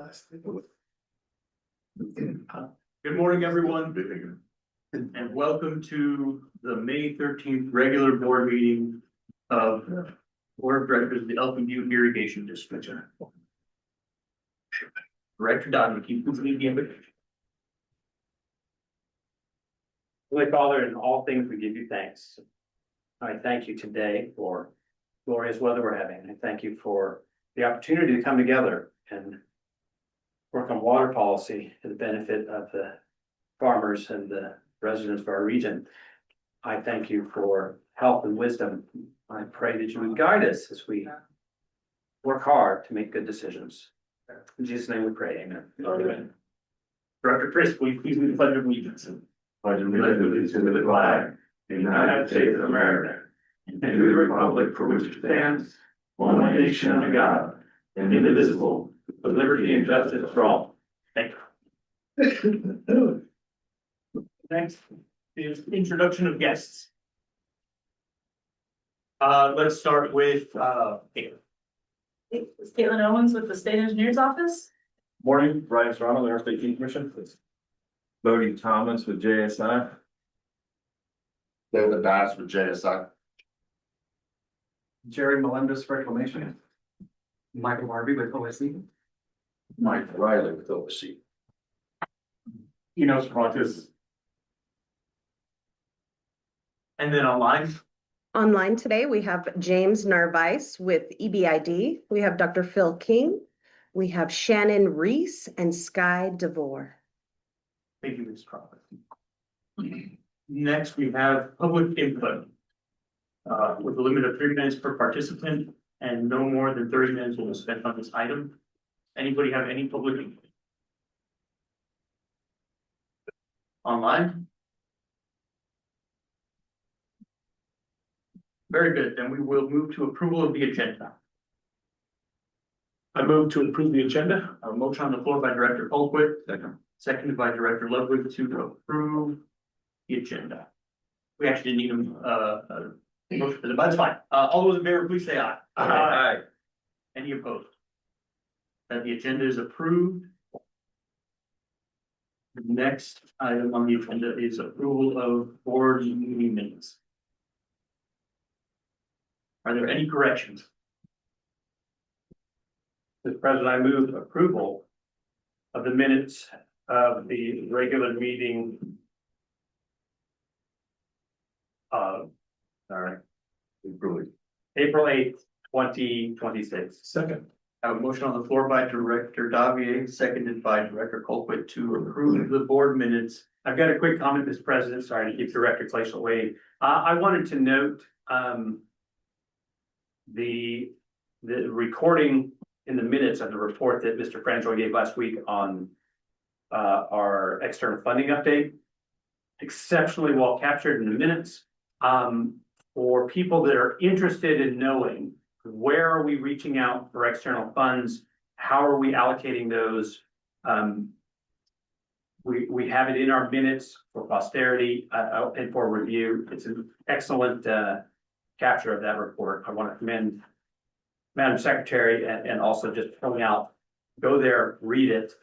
Good morning, everyone, and welcome to the May 13th regular board meeting of Board of Directors of the Elton Butte Irrigation District. Director Dodd, keep moving the invitation. Holy Father, in all things we give you thanks. I thank you today for glorious weather we're having. I thank you for the opportunity to come together and work on water policy to the benefit of the farmers and the residents of our region. I thank you for health and wisdom. I pray that you would guide us as we work hard to make good decisions. In Jesus' name we pray, amen. Amen. Director Chris, will you please lead the pledge of allegiance? Pledge allegiance to the flag of the United States of America, and to the republic for which it stands, one nation under God, indivisible, with liberty and justice for all. Thank you. Next is introduction of guests. Let's start with Caitlin. It's Caitlin Owens with the State Engineer's Office. Morning, Brian Serrano, the Interstate Key Commission. Bodie Thomas with JSI. David Bass with JSI. Jerry Melendez Reclamation. Michael Harvey with OSC. Mike Riley with OSC. Cervantes. And then online. Online today, we have James Narvise with EBID. We have Dr. Phil King. We have Shannon Reese and Sky DeVore. Thank you, Ms. Crawford. Next, we have public input. With a limit of 3 minutes per participant and no more than 30 minutes will be spent on this item. Anybody have any public input? Online? Very good, then we will move to approval of the agenda. I move to approve the agenda. A motion on the floor by Director Colquitt. Seconded by Director Ludwig to approve the agenda. We actually didn't need a motion for that, but that's fine. All those in favor, please say aye. Aye. Any opposed? That the agenda is approved. The next item on the agenda is approval of board meeting minutes. Are there any corrections? Mr. President, I move approval of the minutes of the regular meeting. April 8th, 2026. Second. I have a motion on the floor by Director Davier, seconded by Director Colquitt to approve the board minutes. I've got a quick comment, Mr. President. Sorry to keep Director Glacial waiting. I wanted to note the recording in the minutes of the report that Mr. Francois gave last week on our external funding update. Exceptionally well captured in the minutes. For people that are interested in knowing where are we reaching out for external funds, how are we allocating those? We have it in our minutes for posterity and for review. It's an excellent capture of that report. I want to commend Madam Secretary and also just point out, go there, read it,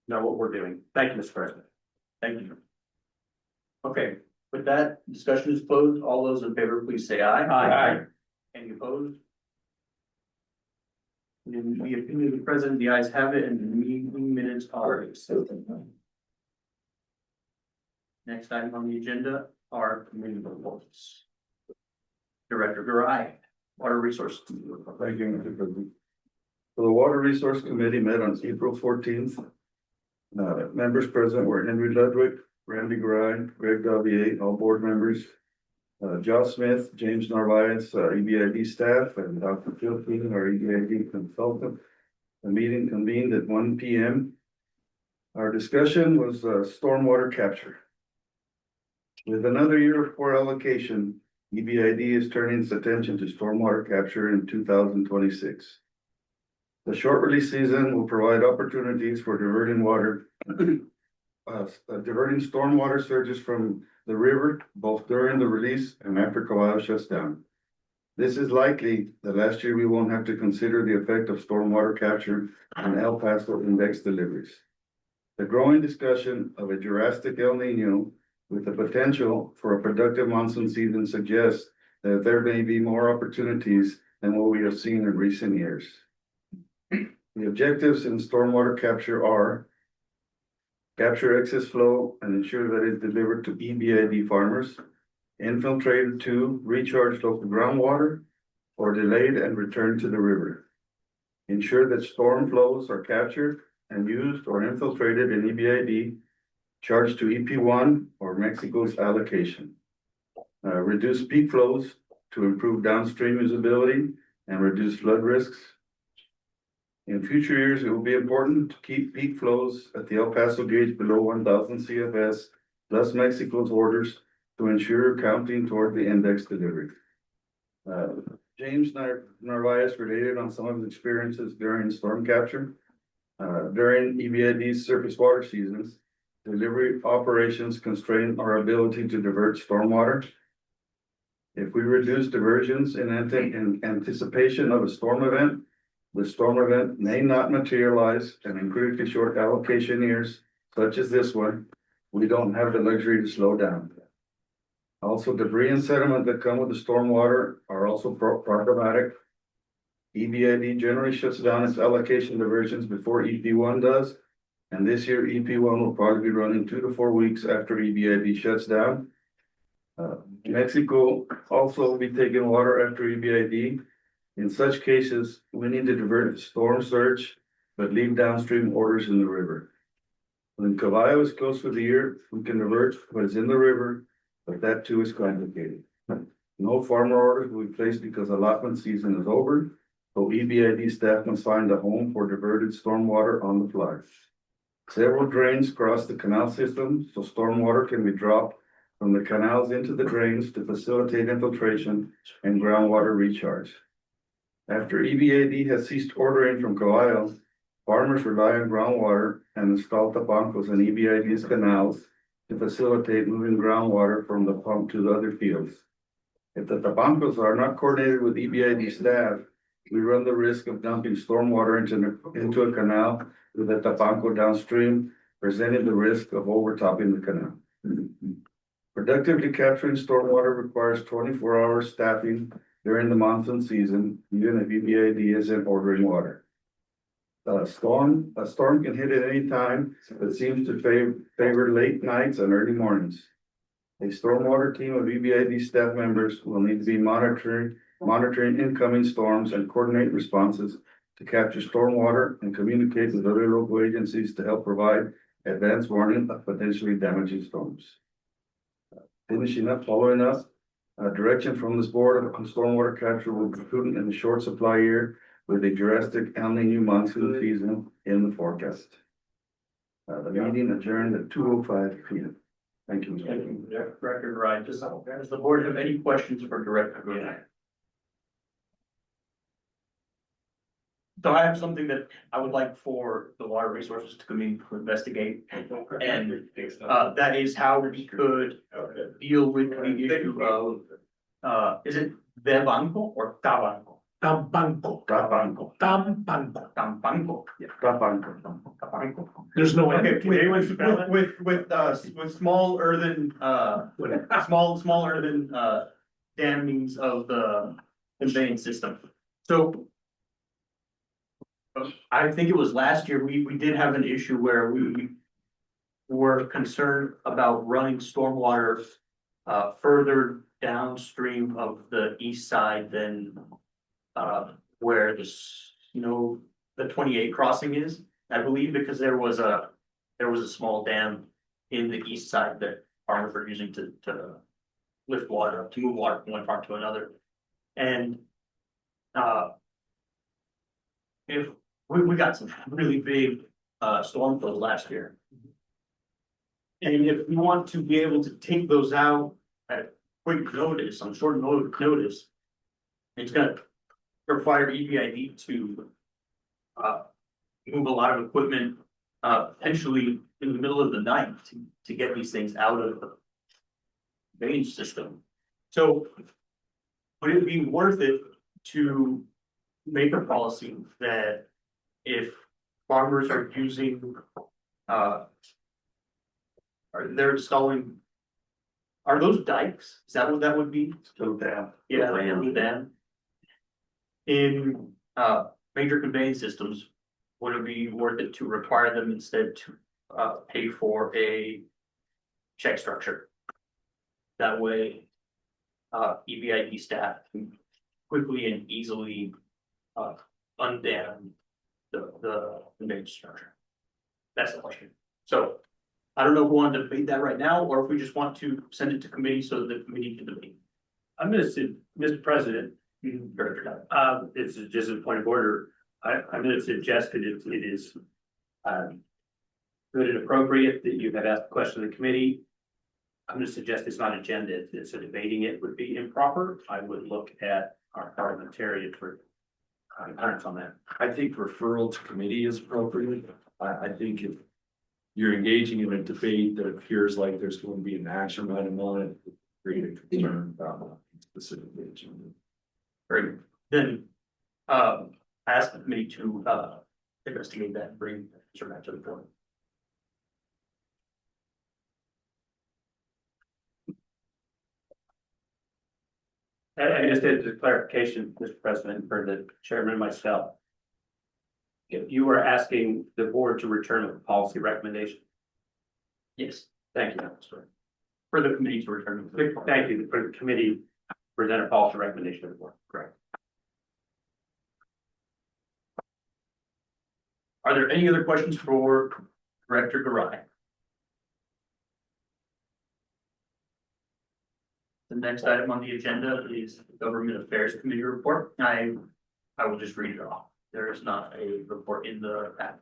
know what we're doing. Thank you, Mr. President. Thank you. Okay, with that, discussion is closed. All those in favor, please say aye. Aye. Any opposed? In the opinion of the president, the ayes have it, and the meeting minutes are accepted. Next item on the agenda are committee reports. Director Garai, Water Resources. Thank you, Mr. President. So the Water Resource Committee met on April 14th. Members present were Henry Ludwig, Randy Grind, Greg Davier, all board members. Josh Smith, James Narvaez, EBID staff, and Dr. Phil King, our EBID consultant. The meeting convened at 1 p.m. Our discussion was stormwater capture. With another year for allocation, EBID is turning its attention to stormwater capture in 2026. The short release season will provide opportunities for diverting water, diverting stormwater surges from the river, both during the release and after Kawhi shuts down. This is likely that last year we won't have to consider the effect of stormwater capture on El Paso index deliveries. The growing discussion of a drastic El Nino with the potential for a productive monsoon season suggests that there may be more opportunities than what we have seen in recent years. The objectives in stormwater capture are capture excess flow and ensure that it's delivered to EBID farmers, infiltrated to recharge local groundwater, or delayed and returned to the river. Ensure that storm flows are captured and used or infiltrated in EBID, charged to EP1 or Mexico's allocation. Reduce peak flows to improve downstream usability and reduce flood risks. In future years, it will be important to keep peak flows at the El Paso gauge below 1,000 CFS plus Mexico's orders to ensure counting toward the index delivery. James Narvaez related on some of his experiences during storm capture. During EBID's surface water seasons, delivery operations constrain our ability to divert stormwater. If we reduce diversions in anticipation of a storm event, the storm event may not materialize, and in critically short allocation years, such as this one, we don't have the luxury to slow down. Also, debris and sediment that come with the stormwater are also problematic. EBID generally shuts down its allocation diversions before EP1 does, and this year EP1 will probably be running 2 to 4 weeks after EBID shuts down. Mexico also will be taking water after EBID. In such cases, we need to divert the storm surge, but leave downstream orders in the river. When Caballo is close for the year, we can divert what is in the river, but that too is complicated. No farmer orders will be placed because allotment season is over, so EBID staff must find a home for diverted stormwater on the fly. Several drains cross the canal system, so stormwater can be dropped from the canals into the drains to facilitate infiltration and groundwater recharge. After EBID has ceased ordering from Caballo, farmers rely on groundwater and install tapancos in EBID's canals to facilitate moving groundwater from the pump to the other fields. If the tapancos are not coordinated with EBID staff, we run the risk of dumping stormwater into a canal with a tapanco downstream, presenting the risk of overtopping the canal. Productively capturing stormwater requires 24-hour staffing during the monsoon season, even if EBID isn't ordering water. A storm can hit at any time, but seems to favor late nights and early mornings. A stormwater team of EBID staff members will need to be monitoring incoming storms and coordinate responses to capture stormwater and communicate with other local agencies to help provide advance warning of potentially damaging storms. Following up, direction from this board on stormwater capture will be prudent in the short supply year with a drastic El Nino monsoon season in the forecast. The meeting adjourned at 2:05 p.m. Thank you. Thank you, Director Wright. Does the board have any questions for Director Wright? So I have something that I would like for the Water Resources Committee to investigate, and that is how we could deal with the issue of, is it Bebanco or Tabanco? Tapanco. Tapanco. Tampanco. Tabanco. Tapanco. There's no Okay, end. Can anyone spell it? with small earthen, small earthen, dammings of the conveyance system. So I think it was last year, we did have an issue where we were concerned about running stormwater further downstream of the east side than where the 28 crossing is, I believe, because there was a small dam in the east side that farmers were using to lift water, to move water from one farm to another. And if we got some really big storm flows last year. And if we want to be able to take those out at quick notice, on short notice, it's gonna require EBID to move a lot of equipment potentially in the middle of the night to get these things out of the drainage system. So would it be worth it to make a policy that if farmers are using, are they're installing, are those dikes? Is that what that would be? So down. Yeah, like a dam. In, major conveyance systems, would it be worth it to require them instead to, pay for a check structure? That way, EBID staff can quickly and easily, undam the conveyance structure. That's the question. So, I don't know if we want to debate that right now, or if we just want to send it to committee so that the committee can debate. I'm gonna say, Mr. President, Director Dodd. it's just a point of order. I'm gonna suggest that it is good and appropriate that you have asked the question of the committee. I'm gonna suggest it's not agenda, so debating it would be improper. I would look at our parliamentarian for comments on that. I think referral to committee is appropriate. I think if you're engaging in a debate that appears like there's going to be an action item on it, create a concern about specific agenda. Great, then, ask the committee to, investigate that and bring sort back to the board. I just did a clarification, Mr. President, for the chairman and myself. If you were asking the board to return a policy recommendation, Yes, thank you. for the committee to return. to the board. Thank you for the committee to present a policy recommendation to the board. Correct. Are there any other questions for Director Garai? The next item on the agenda is the Government Affairs Committee report. I will just read it off. There is not a report in the app.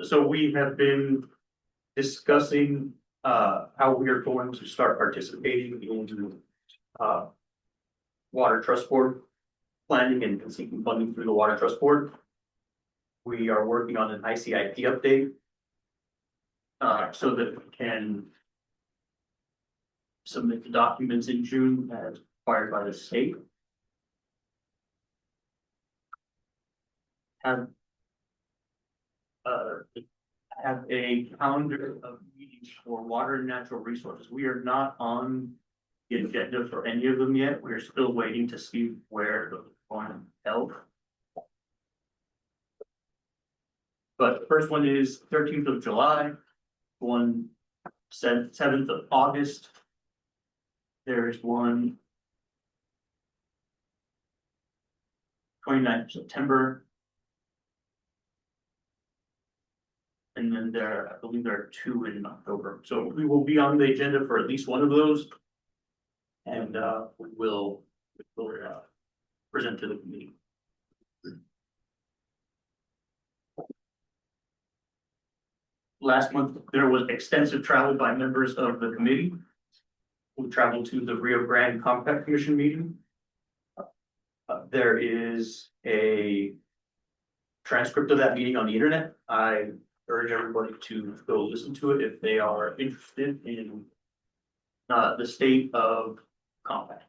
So we have been discussing, how we are going to start participating in, Water Trust Board planning and seeking funding through the Water Trust Board. We are working on an ICIP update, so that we can submit the documents in June as required by the state. Have have a calendar of meetings for water and natural resources. We are not on the agenda for any of them yet. We're still waiting to see where the one held. But the first one is 13th of July, one 7th of August. There's one 29th of September. And then I believe there are 2 in October. So we will be on the agenda for at least one of those. And we will present to the committee. Last month, there was extensive travel by members of the committee. We traveled to the Rio Grande Compact Commission meeting. There is a transcript of that meeting on the internet. I urge everybody to go listen to it if they are interested in the state of compact.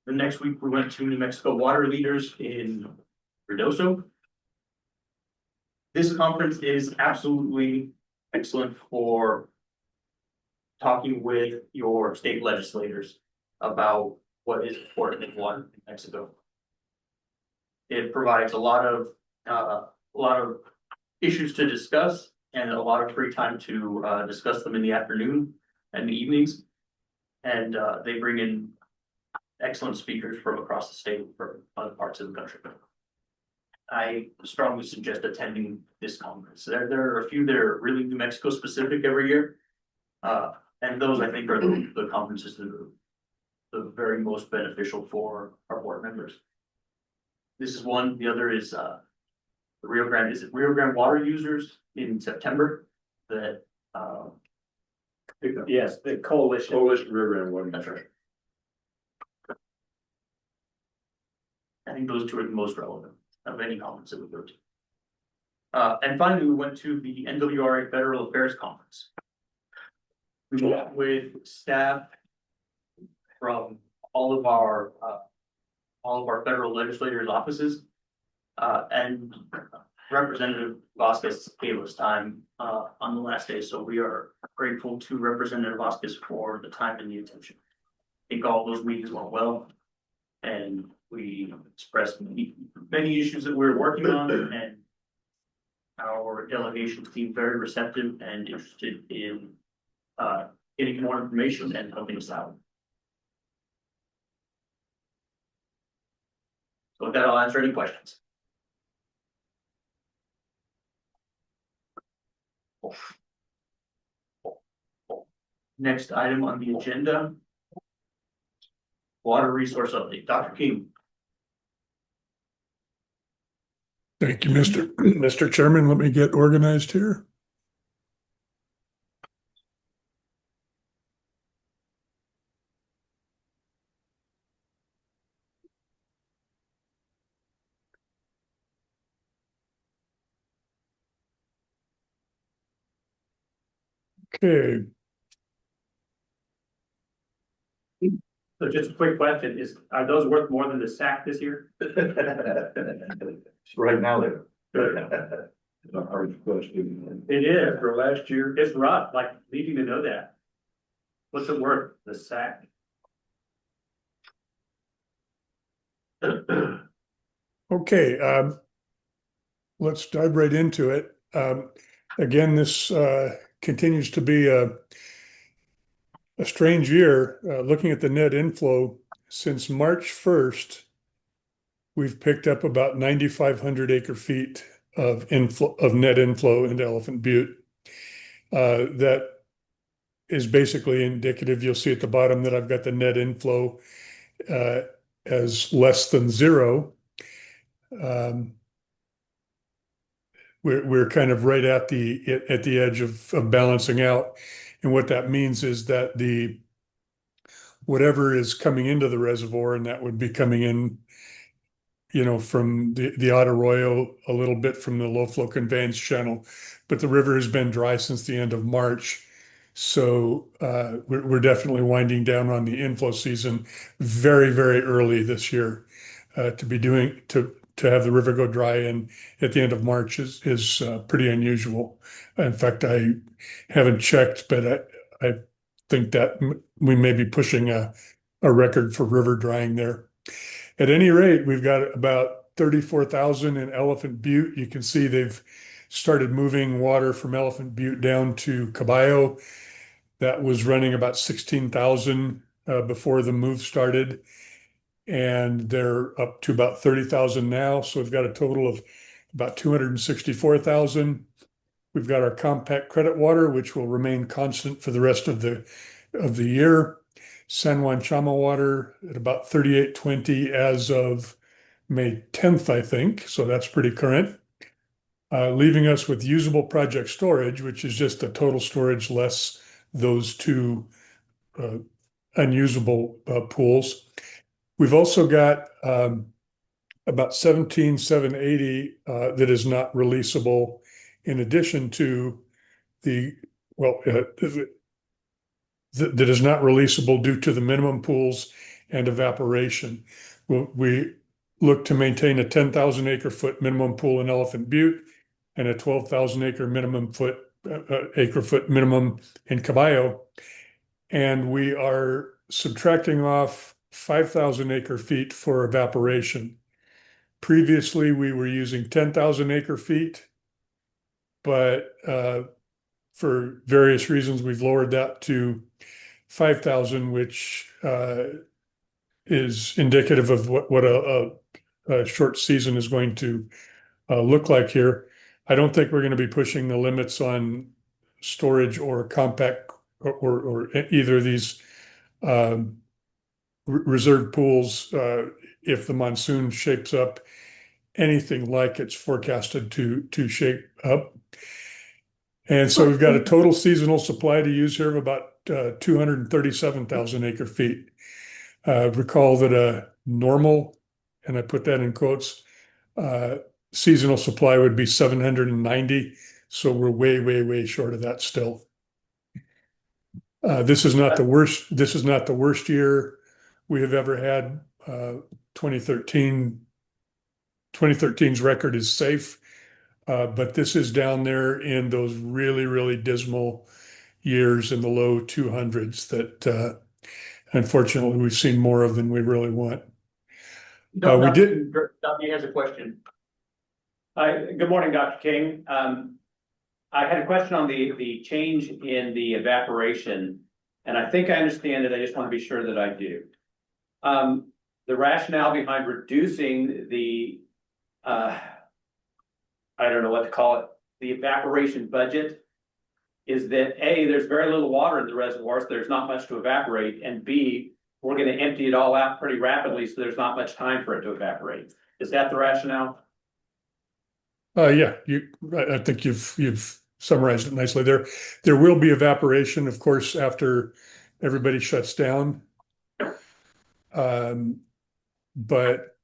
The next week, we went to New Mexico water leaders in Ruidoso. This conference is absolutely excellent for talking with your state legislators about what is important in water in Mexico. It provides a lot of issues to discuss and a lot of free time to discuss them in the afternoon and the evenings. And they bring in excellent speakers from across the state, from other parts of the country. I strongly suggest attending this conference. There are a few that are really New Mexico specific every year. And those I think are the conferences that are the very most beneficial for our board members. This is one, the other is the Rio Grande, is it Rio Grande water users in September that Yes, the coalition. Coalition River and Water. that's right. I think those two are the most relevant of any conference that we go to. And finally, we went to the NWRA Federal Affairs Conference. We met with staff from all of our federal legislators' offices. And Representative Vasquez gave us time, on the last day, so we are grateful to Representative Vasquez for the time and the attention. I think all those meetings went well, and we expressed many issues that we're working on, and our delegation seemed very receptive and interested in, getting more information and helping us out. So with that, I'll answer any questions. Next item on the agenda. Water resource update, Dr. King. Thank you, Mr. Chairman. Let me get organized here. Okay, So just a quick question, are those worth more than the sack this year? Right now, they're. A hard question. It is, For last year, it's rough, like needing to know that. What's it worth, the sack? okay, let's dive right into it. Again, this continues to be a strange year. Looking at the net inflow since March 1st, we've picked up about 9,500 acre feet of net inflow into Elephant Butte. That is basically indicative. You'll see at the bottom that I've got the net inflow as less than zero. We're kind of right at the edge of balancing out, and what that means is that whatever is coming into the reservoir, and that would be coming in, from the Arroyo, a little bit from the low flow conveyance channel, but the river has been dry since the end of March. So we're definitely winding down on the inflow season very, very early this year. To have the river go dry and at the end of March is pretty unusual. In fact, I haven't checked, but I think that we may be pushing a record for river drying there. At any rate, we've got about 34,000 in Elephant Butte. You can see they've started moving water from Elephant Butte down to Caballo. That was running about 16,000 before the move started. And they're up to about 30,000 now. So we've got a total of about 264,000. We've got our compact credit water, which will remain constant for the rest of the year. San Juan Chama water at about 3820 as of May 10th, I think. So that's pretty current. Leaving us with usable project storage, which is just the total storage less those two unusable pools. We've also got about 17,780 that is not releasable, in addition to that is not releasable due to the minimum pools and evaporation. We look to maintain a 10,000 acre foot minimum pool in Elephant Butte and a 12,000 acre foot minimum in Caballo. And we are subtracting off 5,000 acre feet for evaporation. Previously, we were using 10,000 acre feet, but for various reasons, we've lowered that to 5,000, which is indicative of what a short season is going to look like here. I don't think we're going to be pushing the limits on storage or compact or either of these reserve pools if the monsoon shapes up anything like it's forecasted to shape up. And so we've got a total seasonal supply to use here of about 237,000 acre feet. Recall that a normal, and I put that in quotes, seasonal supply would be 790. So we're way, way, way short of that still. This is not the worst year we have ever had. 2013, 2013's record is safe. But this is down there in those really, really dismal years in the low 200s that unfortunately we've seen more of than we really want. We did. Duffy has a question. Hi, good morning, Dr. King. I had a question on the change in the evaporation, and I think I understand it. I just want to be sure that I do. The rationale behind reducing the, I don't know what to call it, the evaporation budget is that A, there's very little water in the reservoir, so there's not much to evaporate, and B, we're going to empty it all out pretty rapidly, so there's not much time for it to evaporate. Is that the rationale? Yeah, I think you've summarized it nicely there. There will be evaporation, of course, after everybody shuts down. But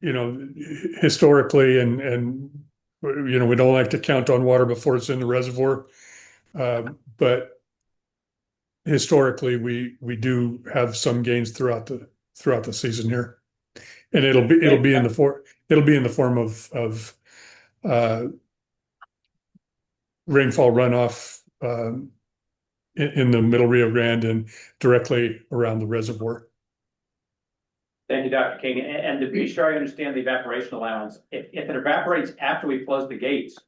historically and we don't like to count on water before it's in the reservoir. But historically we do have some gains throughout the season here. And it'll be in the form of rainfall runoff in the Middle Rio Grande and directly around the reservoir. Thank you, Dr. King. And to be sure I understand the evaporation allowance, if it evaporates after we close the gates,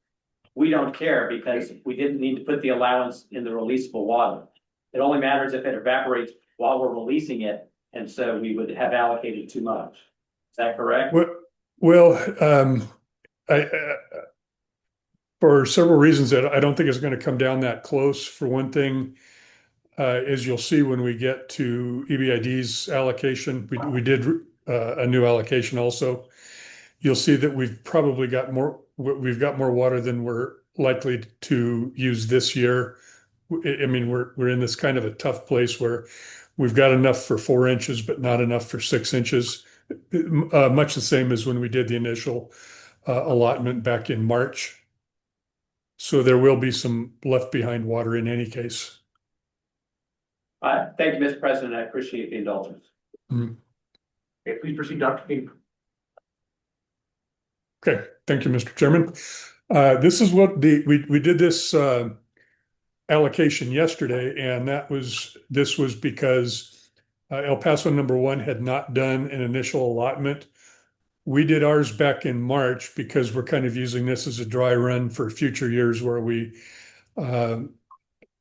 we don't care because we didn't need to put the allowance in the releasable water. It only matters if it evaporates while we're releasing it, and so we would have allocated too much. Is that correct? Well, for several reasons that I don't think it's going to come down that close. For one thing, as you'll see when we get to EBID's allocation, we did a new allocation also. You'll see that we've got more water than we're likely to use this year. I mean, we're in this kind of a tough place where we've got enough for 4 inches, but not enough for 6 inches. Much the same as when we did the initial allotment back in March. So there will be some left behind water in any case. Thank you, Mr. President. I appreciate the indulgence. Mm. Okay, please proceed, Dr. King. Okay, thank you, Mr. Chairman. This is what we did this allocation yesterday, and this was because El Paso #1 had not done an initial allotment. We did ours back in March because we're kind of using this as a dry run for future years where we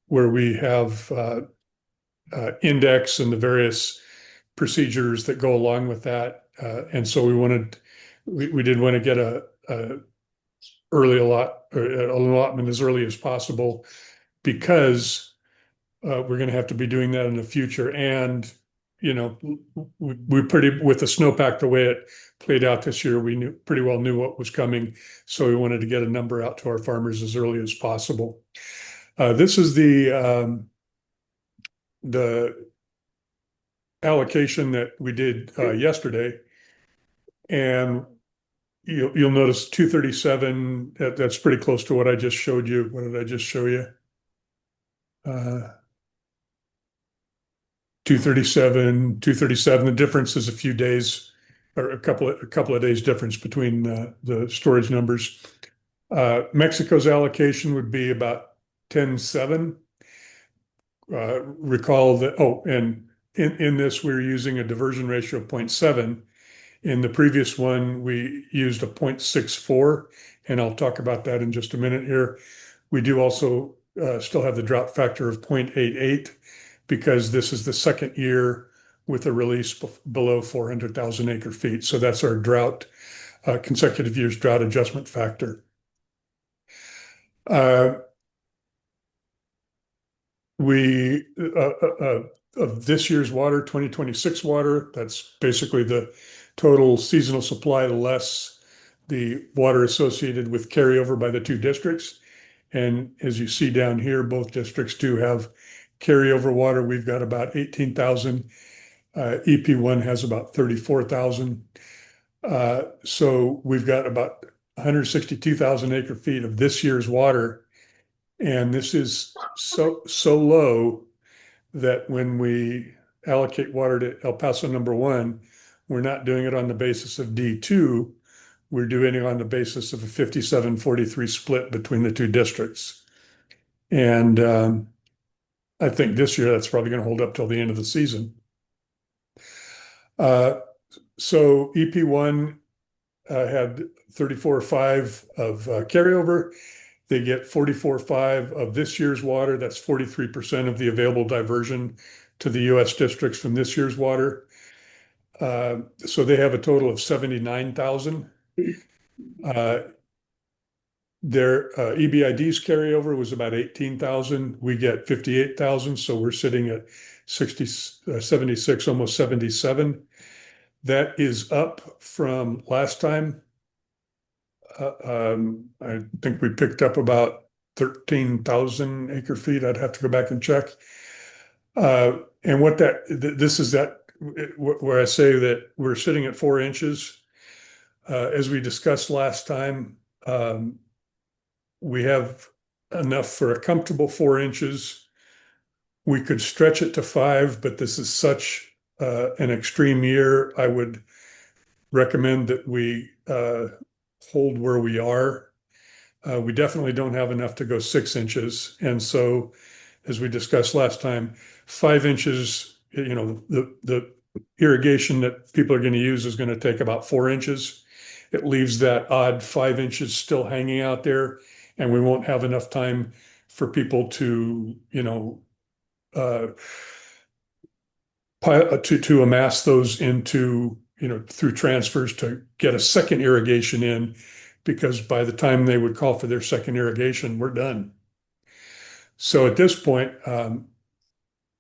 have index and the various procedures that go along with that. And so we did want to get an allotment as early as possible because we're going to have to be doing that in the future. And we with the snowpack the way it played out this year, we pretty well knew what was coming. So we wanted to get a number out to our farmers as early as possible. This is the allocation that we did yesterday, and you'll notice 237. That's pretty close to what I just showed you. What did I just show you? 237. The difference is a few days, or a couple of days difference between the storage numbers. Mexico's allocation would be about 10.7. Recall that. Oh, and in this we're using a diversion ratio of 0.7. In the previous one, we used a 0.64, and I'll talk about that in just a minute here. We do also still have the drought factor of 0.88 because this is the second year with a release below 400,000 acre feet. So that's our drought, consecutive years drought adjustment factor. Of this year's water, 2026 water, that's basically the total seasonal supply less the water associated with carryover by the two districts. And as you see down here, both districts do have carryover water. We've got about 18,000. EP1 has about 34,000. So we've got about 162,000 acre feet of this year's water. And this is so low that when we allocate water to El Paso number one, we're not doing it on the basis of D2. We're doing it on the basis of a 57-43 split between the two districts. And I think this year that's probably going to hold up till the end of the season. So EP1 had 34.5 of carryover. They get 44.5 of this year's water. That's 43% of the available diversion to the US districts from this year's water. So they have a total of 79,000. Their EBID's carryover was about 18,000. We get 58,000, so we're sitting at 76, almost 77. That is up from last time. I think we picked up about 13,000 acre feet. I'd have to go back and check. And what this is that where I say that we're sitting at 4 inches. As we discussed last time, we have enough for a comfortable 4 inches. We could stretch it to 5, but this is such an extreme year. I would recommend that we hold where we are. We definitely don't have enough to go 6 inches. And so, as we discussed last time, 5 inches, the irrigation that people are going to use is going to take about 4 inches. It leaves that odd 5 inches still hanging out there, and we won't have enough time for people to, to amass those into, through transfers to get a second irrigation in, because by the time they would call for their second irrigation, we're done. So at this point,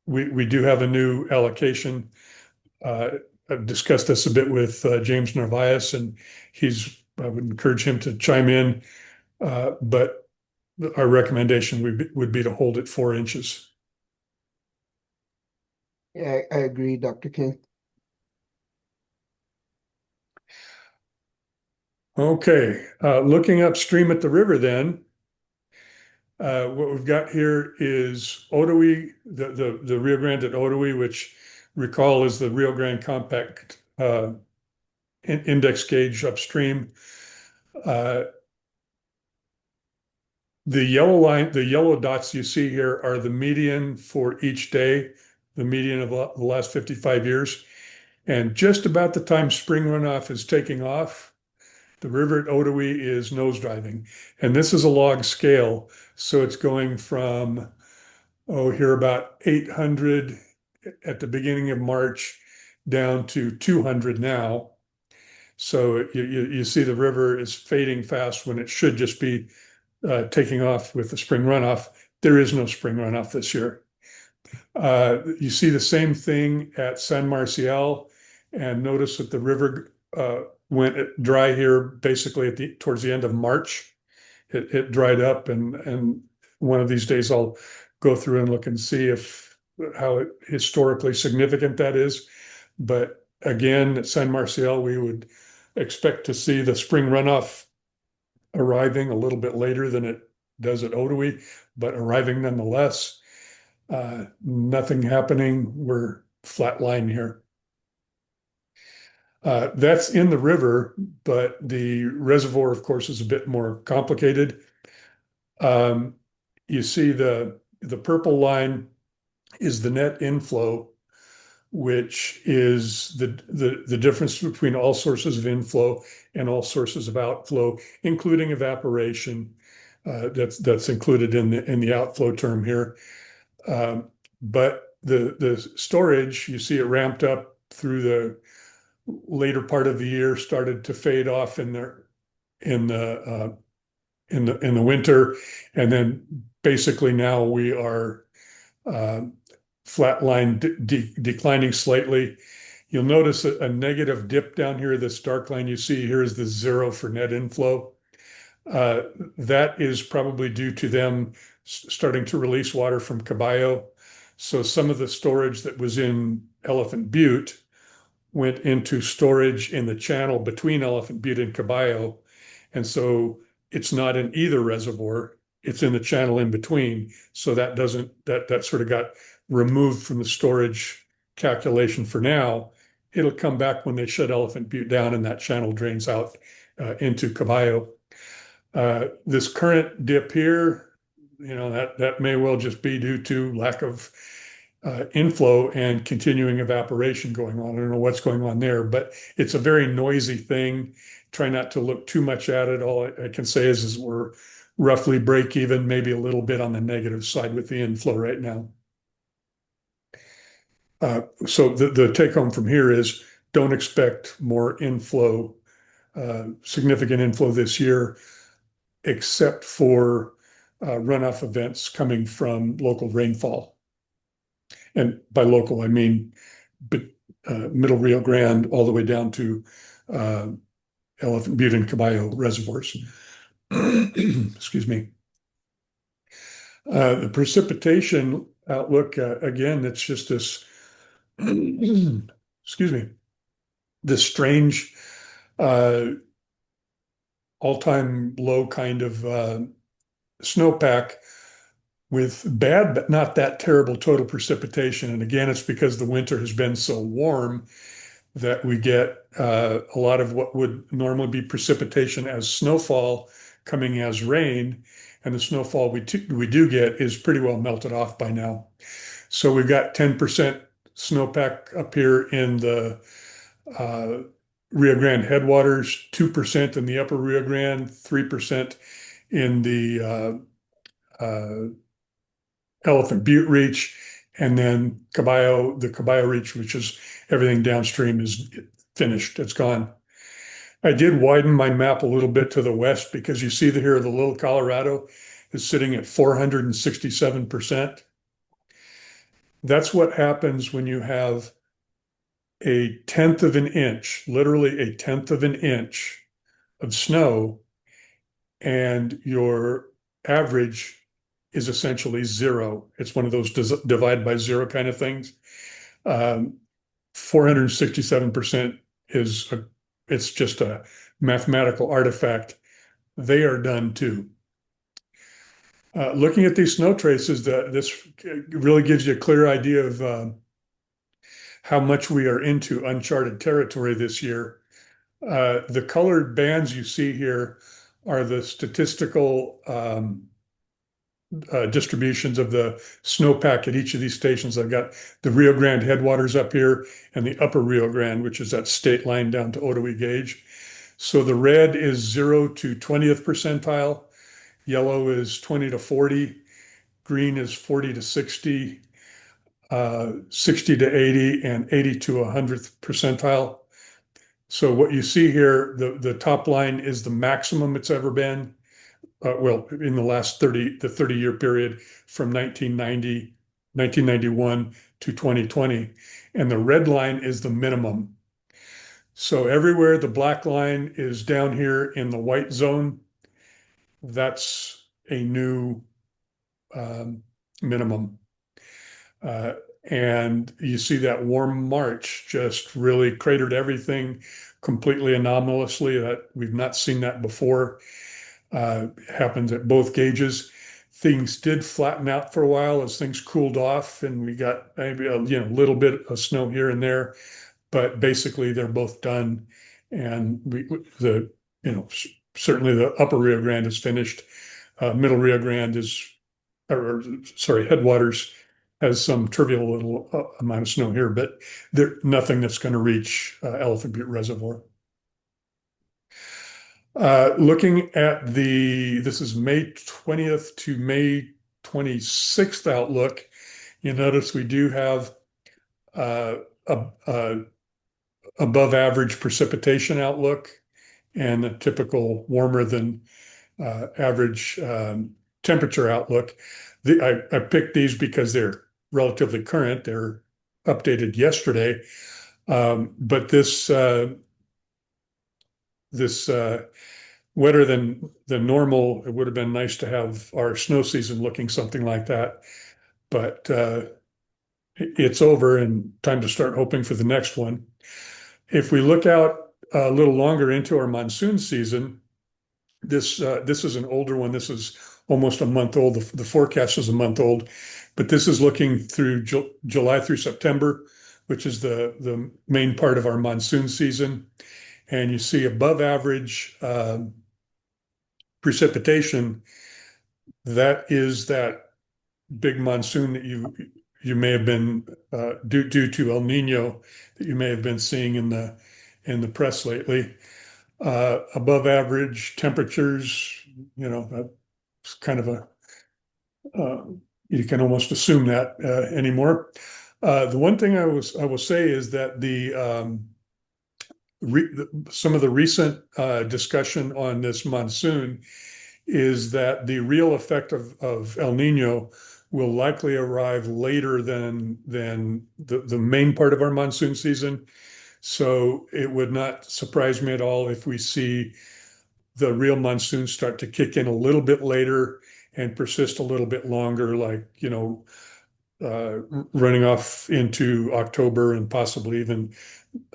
we do have a new allocation. I've discussed this a bit with James Narvaez, and I would encourage him to chime in. But our recommendation would be to hold it 4 inches. Yeah, I agree, Dr. King. Okay, looking upstream at the river then, what we've got here is Otoe, the Rio Grande at Otoe, which recall is the Rio Grande compact index gauge upstream. The yellow dots you see here are the median for each day, the median of the last 55 years. And just about the time spring runoff is taking off, the river at Otoe is nosediving. And this is a log scale. So it's going from, here about 800 at the beginning of March down to 200 now. So you see the river is fading fast when it should just be taking off with the spring runoff. There is no spring runoff this year. You see the same thing at San Marcial, and notice that the river went dry here basically towards the end of March. It dried up, and one of these days I'll go through and look and see how historically significant that is. But again, at San Marcial, we would expect to see the spring runoff arriving a little bit later than it does at Otoe, but arriving nonetheless. Nothing happening. We're flat line here. That's in the river, but the reservoir, of course, is a bit more complicated. You see the purple line is the net inflow, which is the difference between all sources of inflow and all sources of outflow, including evaporation. That's included in the outflow term here. But the storage, you see it ramped up through the later part of the year, started to fade off in the winter, and then basically now we are flatline declining slightly. You'll notice a negative dip down here. This dark line you see here is the 0 for net inflow. That is probably due to them starting to release water from Caballo. So some of the storage that was in Elephant Butte went into storage in the channel between Elephant Butte and Caballo. And so it's not in either reservoir, it's in the channel in between. So that sort of got removed from the storage calculation for now. It'll come back when they shut Elephant Butte down and that channel drains out into Caballo. This current dip here, that may well just be due to lack of inflow and continuing evaporation going on. I don't know what's going on there, but it's a very noisy thing. Try not to look too much at it. All I can say is we're roughly break even, maybe a little bit on the negative side with the inflow right now. So the take home from here is don't expect more inflow, significant inflow this year, except for runoff events coming from local rainfall. And by local, I mean Middle Rio Grande all the way down to Elephant Butte and Caballo reservoirs. Excuse me. The precipitation outlook, again, it's just this, excuse me, this strange all-time low kind of snowpack with bad but not that terrible total precipitation. And again, it's because the winter has been so warm that we get a lot of what would normally be precipitation as snowfall coming as rain. And the snowfall we do get is pretty well melted off by now. So we've got 10% snowpack up here in the Rio Grande headwaters, 2% in the upper Rio Grande, 3% in the Elephant Butte Reach, and then the Caballo Reach, which is everything downstream, is finished. It's gone. I did widen my map a little bit to the west because you see here the Little Colorado is sitting at 467%. That's what happens when you have a tenth of an inch, literally a tenth of an inch of snow, and your average is essentially zero. It's one of those divide by zero kind of things. 467% it's just a mathematical artifact. They are done too. Looking at these snow traces, this really gives you a clear idea of how much we are into uncharted territory this year. The colored bands you see here are the statistical distributions of the snowpack at each of these stations. I've got the Rio Grande headwaters up here and the upper Rio Grande, which is that state line down to Otoe gauge. So the red is 0 to 20th percentile, yellow is 20 to 40, green is 40 to 60, 60 to 80, and 80 to 100th percentile. So what you see here, the top line is the maximum it's ever been. In the last 30-year period from 1991 to 2020. And the red line is the minimum. So everywhere the black line is down here in the white zone, that's a new minimum. And you see that warm March just really cratered everything completely anomalously. That we've not seen that before. Happens at both gauges. Things did flatten out for a while as things cooled off, and we got maybe a little bit of snow here and there, but basically they're both done. And certainly the upper Rio Grande is finished. Middle Rio Grande headwaters has some trivial little amount of snow here, but nothing that's going to reach Elephant Butte Reservoir. Looking at this is May 20th to May 26th outlook, you notice we do have above average precipitation outlook and a typical warmer than average temperature outlook. I picked these because they're relatively current. They're updated yesterday. But this wetter than normal, it would have been nice to have our snow season looking something like that. But it's over and time to start hoping for the next one. If we look out a little longer into our monsoon season, this is an older one. This is almost a month old. The forecast is a month old, but this is looking through July through September. which is the main part of our monsoon season. And you see above average precipitation, that is that big monsoon that you may have been due to El Nino that you may have been seeing in the press lately. Above average temperatures, that's kind of you can almost assume that anymore. The one thing I will say is that some of the recent discussion on this monsoon is that the real effect of El Nino will likely arrive later than the main part of our monsoon season. So it would not surprise me at all if we see the real monsoon start to kick in a little bit later and persist a little bit longer, like, running off into October and possibly even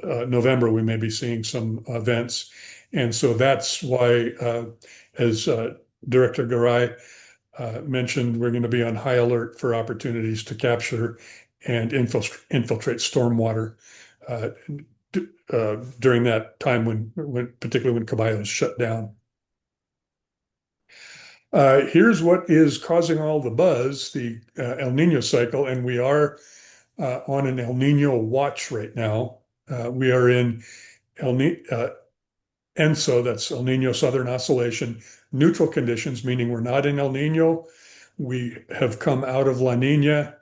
November, we may be seeing some events. And so that's why, as Director Garay mentioned, we're going to be on high alert for opportunities to capture and infiltrate stormwater during that time particularly when Caballo is shut down. Here's what is causing all the buzz, the El Nino cycle, and we are on an El Nino watch right now. We are in ENSO, that's El Nino Southern Oscillation, neutral conditions, meaning we're not in El Nino. We have come out of La Nina.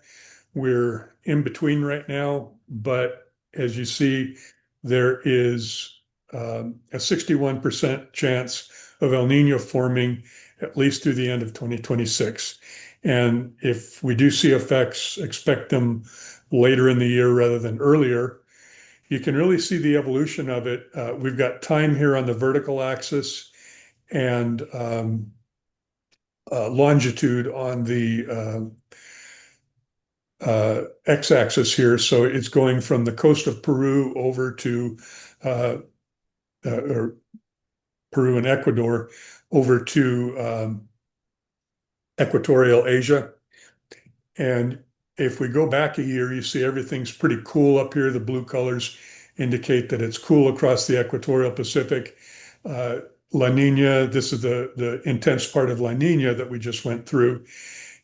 We're in between right now, but as you see, there is a 61% chance of El Nino forming at least through the end of 2026. And if we do see effects, expect them later in the year rather than earlier. You can really see the evolution of it. We've got time here on the vertical axis and longitude on the x-axis here. So it's going from the coast of Peru over to or Peru and Ecuador over to equatorial Asia. And if we go back a year, you see everything's pretty cool up here. The blue colors indicate that it's cool across the equatorial Pacific. La Nina, this is the intense part of La Nina that we just went through.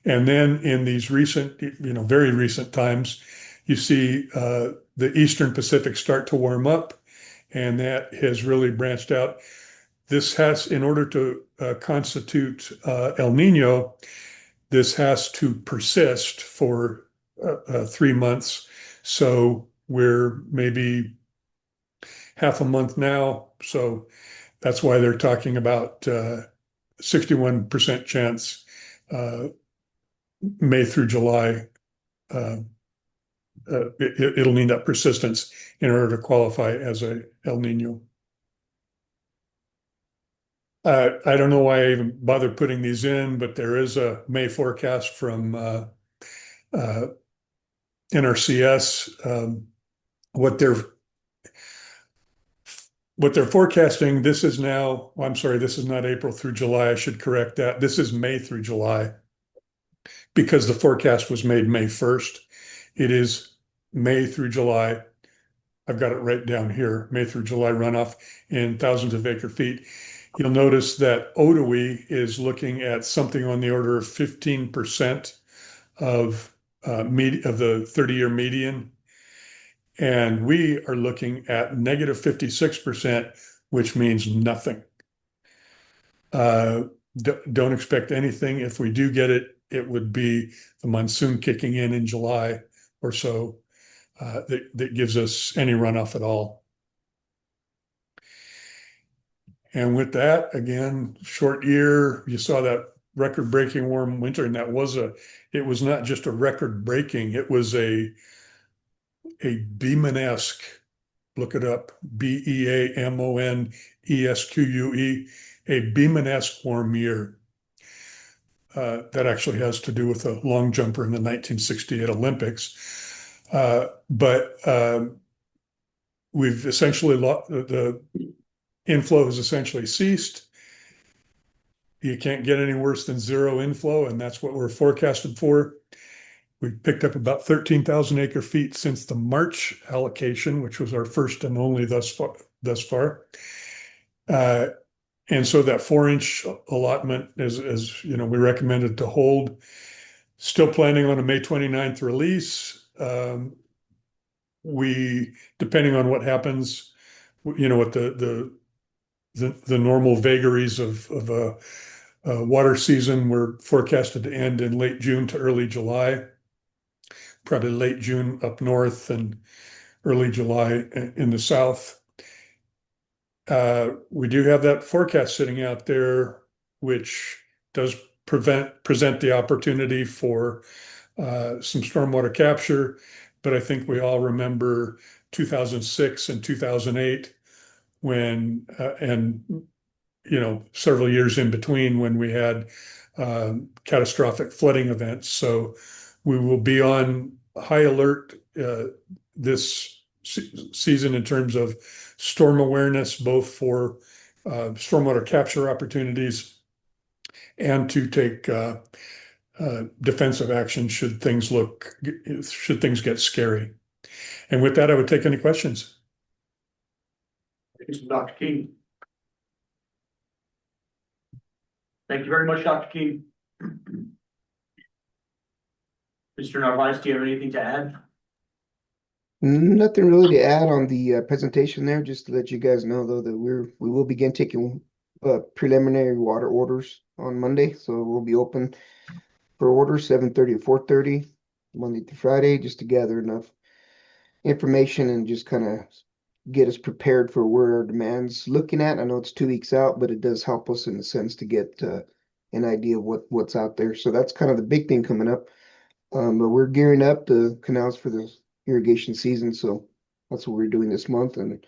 And then in these recent, very recent times, you see the Eastern Pacific start to warm up, and that has really branched out. This has, in order to constitute El Nino, this has to persist for 3 months. So we're maybe half a month now. So that's why they're talking about 61% chance May through July. It'll need that persistence in order to qualify as a El Nino. I don't know why I even bother putting these in, but there is a May forecast from NRCS. What they're forecasting, this is now, I'm sorry, this is not April through July. I should correct that. This is May through July because the forecast was made May 1st. It is May through July. I've got it right down here, May through July runoff in thousands of acre feet. You'll notice that Otoe is looking at something on the order of 15% of the 30-year median. And we are looking at negative 56%, which means nothing. Don't expect anything. If we do get it, it would be the monsoon kicking in July or so that gives us any runoff at all. And with that, again, short year, you saw that record-breaking warm winter, and it was not just a record-breaking, it was a Beeman-esque, look it up, Beamonesque, a Beeman-esque warm year. That actually has to do with a long jumper in the 1968 Olympics. But we've essentially the inflow has essentially ceased. You can't get any worse than zero inflow, and that's what we're forecasted for. We picked up about 13,000 acre feet since the March allocation, which was our first and only thus far. And so that 4-inch allotment is, you know, we recommended to hold. Still planning on a May 29th release. We, depending on what happens, you know, with the normal vagaries of a water season, we're forecasted to end in late June to early July. Probably late June up north and early July in the south. We do have that forecast sitting out there, which does present the opportunity for some stormwater capture. But I think we all remember 2006 and 2008 when, and you know, several years in between when we had catastrophic flooding events. So we will be on high alert this season in terms of storm awareness, both for stormwater capture opportunities and to take defensive action should things get scary. And with that, I would take any questions. Thanks, Dr. King. Thank you very much, Dr. King. Mr. Narvaez, do you have anything to add? Nothing really to add on the presentation there, just to let you guys know though that we will begin taking preliminary water orders on Monday. So we'll be open for orders 7:30 to 4:30, Monday to Friday, just to gather enough information and just kind of get us prepared for where our demand's looking at. I know it's 2 weeks out, but it does help us in a sense to get an idea of what's out there. So that's kind of the big thing coming up. But we're gearing up the canals for the irrigation season, so that's what we're doing this month, and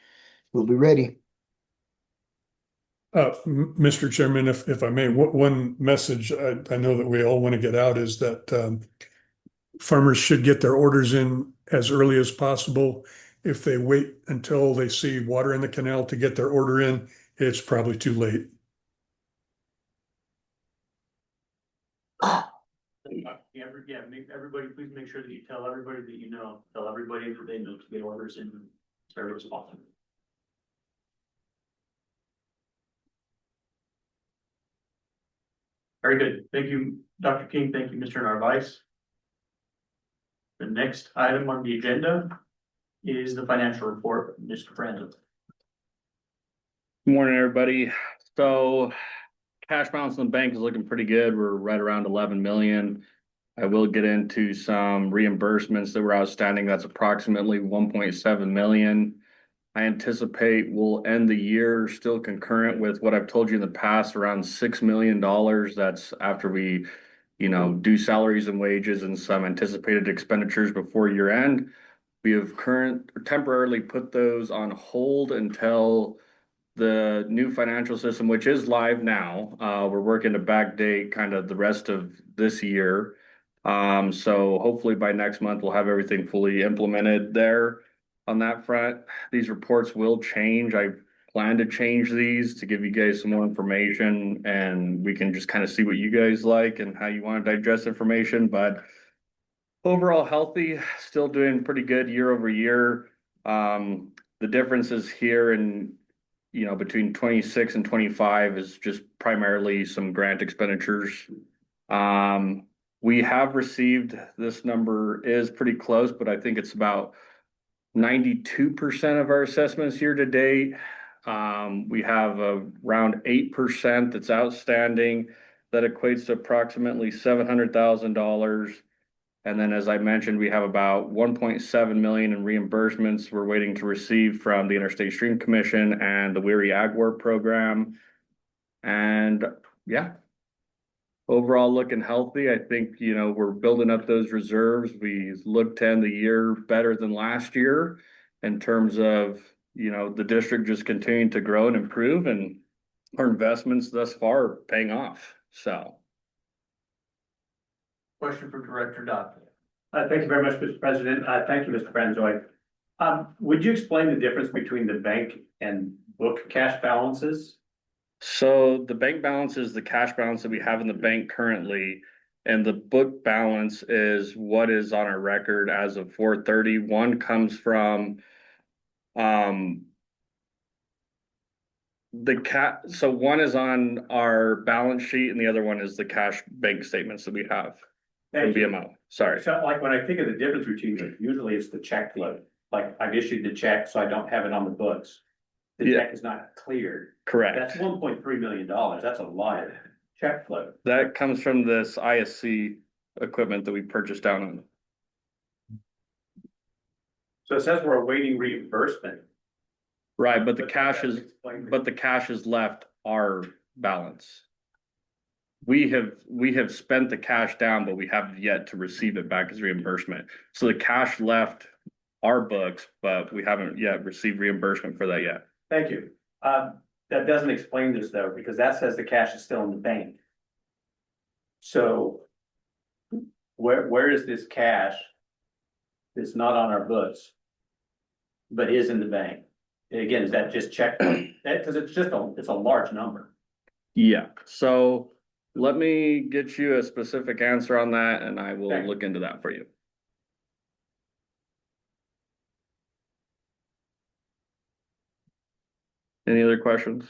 we'll be ready. Mr. Chairman, if I may, one message I know that we all want to get out is that farmers should get their orders in as early as possible. If they wait until they see water in the canal to get their order in, it's probably too late. Everybody, please make sure that you tell everybody that you know, tell everybody that they know to get orders in as early as possible. Very good. Thank you, Dr. King. Thank you, Mr. Narvaez. The next item on the agenda is the financial report, Mr. Franzen. Good morning, everybody. So cash balance in the bank is looking pretty good. We're right around 11 million. I will get into some reimbursements that were outstanding. That's approximately 1.7 million. I anticipate we'll end the year still concurrent with what I've told you in the past, around $6 million. That's after we, you know, do salaries and wages and some anticipated expenditures before year end. We have temporarily put those on hold until the new financial system, which is live now. We're working to backdate kind of the rest of this year. So hopefully by next month, we'll have everything fully implemented there on that front. These reports will change. I plan to change these to give you guys some more information, and we can just kind of see what you guys like and how you want to digest information. But overall healthy, still doing pretty good year over year. The differences here in, you know, between 26 and 25 is just primarily some grant expenditures. We have received, this number is pretty close, but I think it's about 92% of our assessments year to date. We have around 8% that's outstanding. That equates to approximately $700,000. And then, as I mentioned, we have about 1.7 million in reimbursements we're waiting to receive from the Interstate Stream Commission and the Weary Ag Work Program. And yeah, overall looking healthy. I think, you know, we're building up those reserves. We look to end the year better than last year in terms of, you know, the district just continuing to grow and improve, and our investments thus far are paying off. So. Question for Director Dodd. Thank you very much, Mr. President. Thank you, Mr. Franzoy. Would you explain the difference between the bank and book cash balances? So the bank balance is the cash balance that we have in the bank currently, And the book balance is what is on our record as of 4/30. One comes from, so one is on our balance sheet and the other one is the cash bank statements that we have from Thank you. BMO. Sorry. So like when I think of the difference between, usually it's the check flow, like I've issued the check, so I don't have it on the books. The Yeah. check is not cleared. Correct. That's $1.3 million. That's a lot of check flow. That comes from this ISC equipment that we purchased down on. So it says we're awaiting reimbursement. Right, but the But cash that's is, explained. but the cash has left our balance. We have spent the cash down, but we have yet to receive it back as reimbursement. So the cash left our books, but we haven't yet received reimbursement for that yet. Thank you. That doesn't explain this though, because that says the cash is still in the bank. So where is this cash? That's not on our books, but is in the bank. And again, is that just check? Because it's a large number. Yeah, so let me get you a specific answer on that and I will Thank you. look into that for you. Any other questions?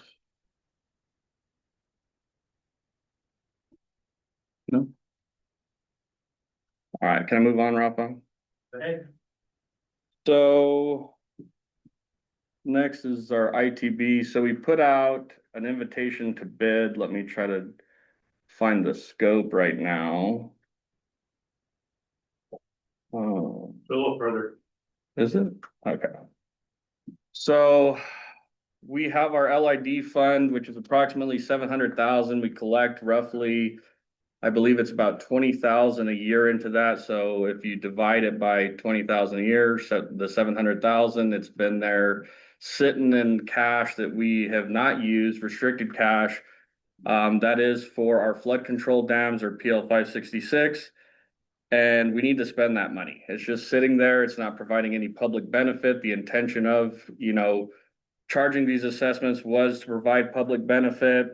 No? All right, can I move on, Rafa? Okay. So next is our ITB. So we put out an invitation to bid. Let me try to find the scope right now. Oh, A little further. is it? Okay. So we have our LID fund, which is approximately 700,000. We collect roughly, I believe it's about 20,000 a year into that. So if you divide it by 20,000 a year, so the 700,000, it's been there sitting in cash that we have not used, restricted cash. That is for our flood control dams or PL 566. And we need to spend that money. It's just sitting there. It's not providing any public benefit. The intention of, charging these assessments was to provide public benefit.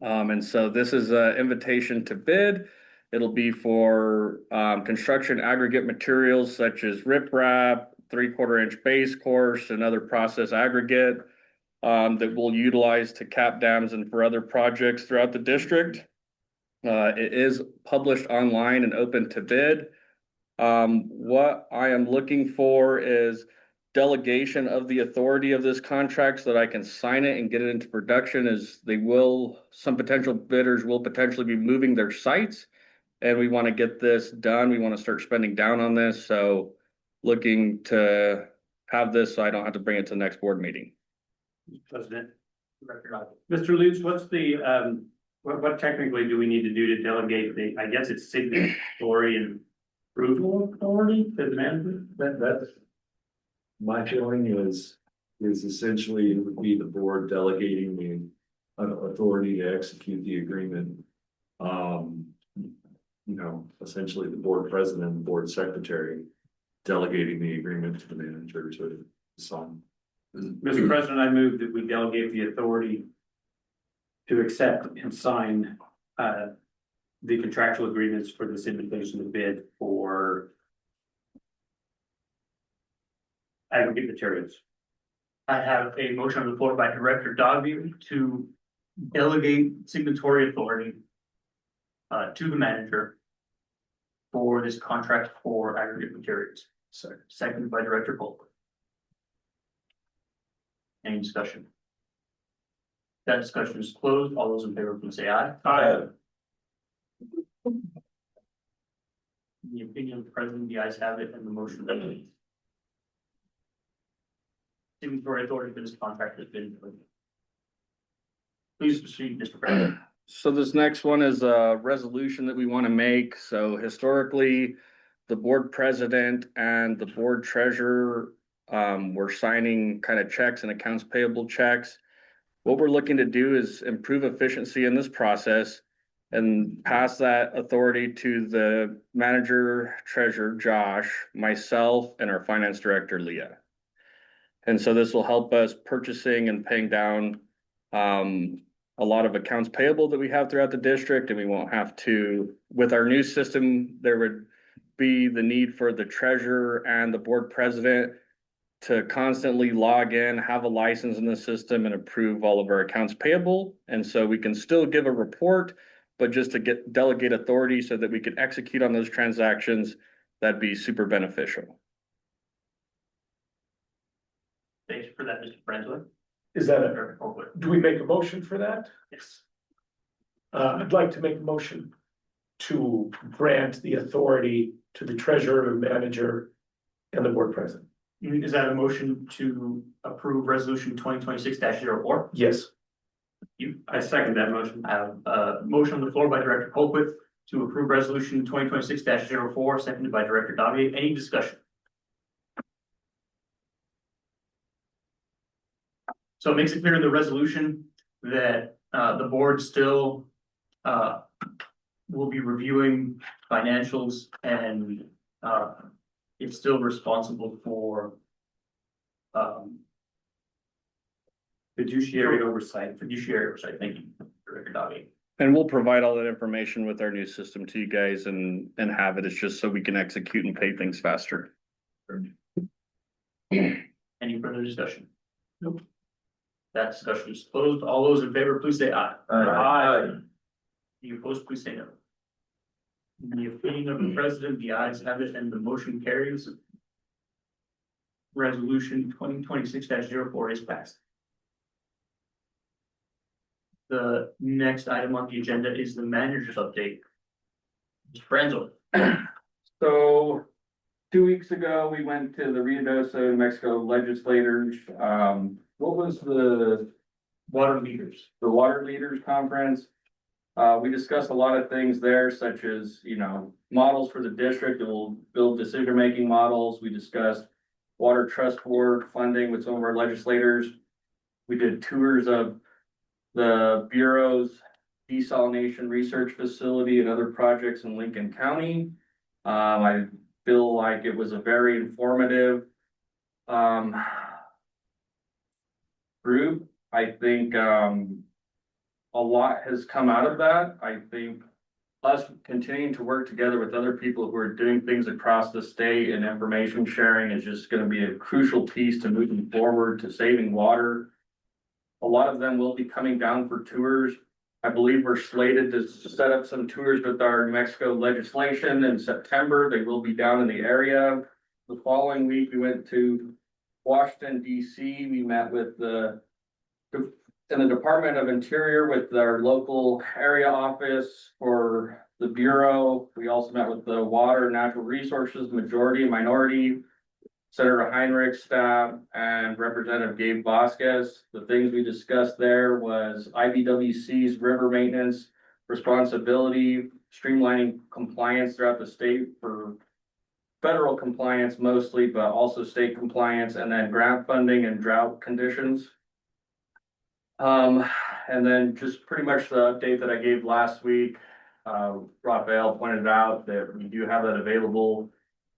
And so this is an invitation to bid. It'll be for construction aggregate materials such as riprap, 3/4 inch base course, and other process aggregate that we'll utilize to cap dams and for other projects throughout the district. It is published online and open to bid. What I am looking for is delegation of the authority of this contract so that I can sign it and get it into production. As some potential bidders will potentially be moving their sites. And we want to get this done. We want to start spending down on this. So looking to have this so I don't have to bring it to the next board meeting. President. Mr. Lutz, what's the, what technically do we need to do to delegate I guess it's signatory and approval authority to the manager? That's my feeling is essentially it would be the board delegating the authority to execute the agreement. Essentially the board president and board secretary delegating the agreement to the manager to sign. Mr. President, I move that we delegate the authority to accept and sign the contractual agreements for this invitation to bid for aggregate materials. I have a motion on the floor by Director Dogby to delegate signatory authority to the manager for this contract for aggregate materials. Seconded by Director Polk. Any discussion? That discussion is closed. All those in favor, please say aye. Aye. In the opinion of the president, the ayes have it and the motion carries. Signatory authority for this contract has been. Please proceed, Mr. President. So this next one is a resolution that we want to make. So historically, the board president and the board treasurer were signing kind of checks and accounts payable checks. What we're looking to do is improve efficiency in this process and pass that authority to the manager, treasurer, Josh, myself, and our finance director, Leah. And so this will help us purchasing and paying down a lot of accounts payable that we have throughout the district, and we won't have to, with our new system, there would be the need for the treasurer and the board president to constantly log in, have a license in the system and approve all of our accounts payable. And so we can still give a report, but just to get delegate authority so that we can execute on those transactions, that'd be super beneficial. Thanks for that, Mr. Franklin. Is that Director Colquitt. do we make a motion for that? Yes. I'd like to make a motion to grant the authority to the treasurer and manager and the board president. Is that a motion to approve resolution 2026-04? Yes. I second that motion. I have a motion on the floor by Director Colquitt to approve resolution 2026-04, seconded by Director Davier. Any discussion? So it makes it clear in the resolution that the board still will be reviewing financials and it's still responsible for fiduciary oversight, thank you, Director Davier. And we'll provide all that information with our new system to you guys and have it. It's just so we can execute and pay things faster. Any further discussion? Nope. That discussion is closed. All those in favor, please say aye. Aye. Any opposed, please say no. In the opinion of the president, the ayes have it and the motion carries. Resolution 2026-04 is passed. The next item on the agenda is the manager's update. Mr. Franzo. So 2 weeks ago, we went to the Rio Doso, New Mexico legislators. What was the Water leaders. water leaders conference? We discussed a lot of things there, such as, models for the district that will build decision-making models. We discussed water trust board funding with some of our legislators. We did tours of the Bureau's desalination research facility and other projects in Lincoln County. I feel like it was a very informative group. I think a lot has come out of that. I think us continuing to work together with other people who are doing things across the state and information sharing is just going to be a crucial piece to moving forward to saving water. A lot of them will be coming down for tours. I believe we're slated to set up some tours with our New Mexico legislation in September. They will be down in the area. The following week, we went to Washington, DC. We met with in the Department of Interior with our local area office for the Bureau. We also met with the Water and Natural Resources Majority and Minority, Senator Heinrich staff, and Representative Gabe Vasquez. The things we discussed there was IBWC's river maintenance responsibility, streamlining compliance throughout the state for federal compliance mostly, but also state compliance, and then grant funding and drought conditions. And then just pretty much the update that I gave last week. Rafael pointed out that we do have that available,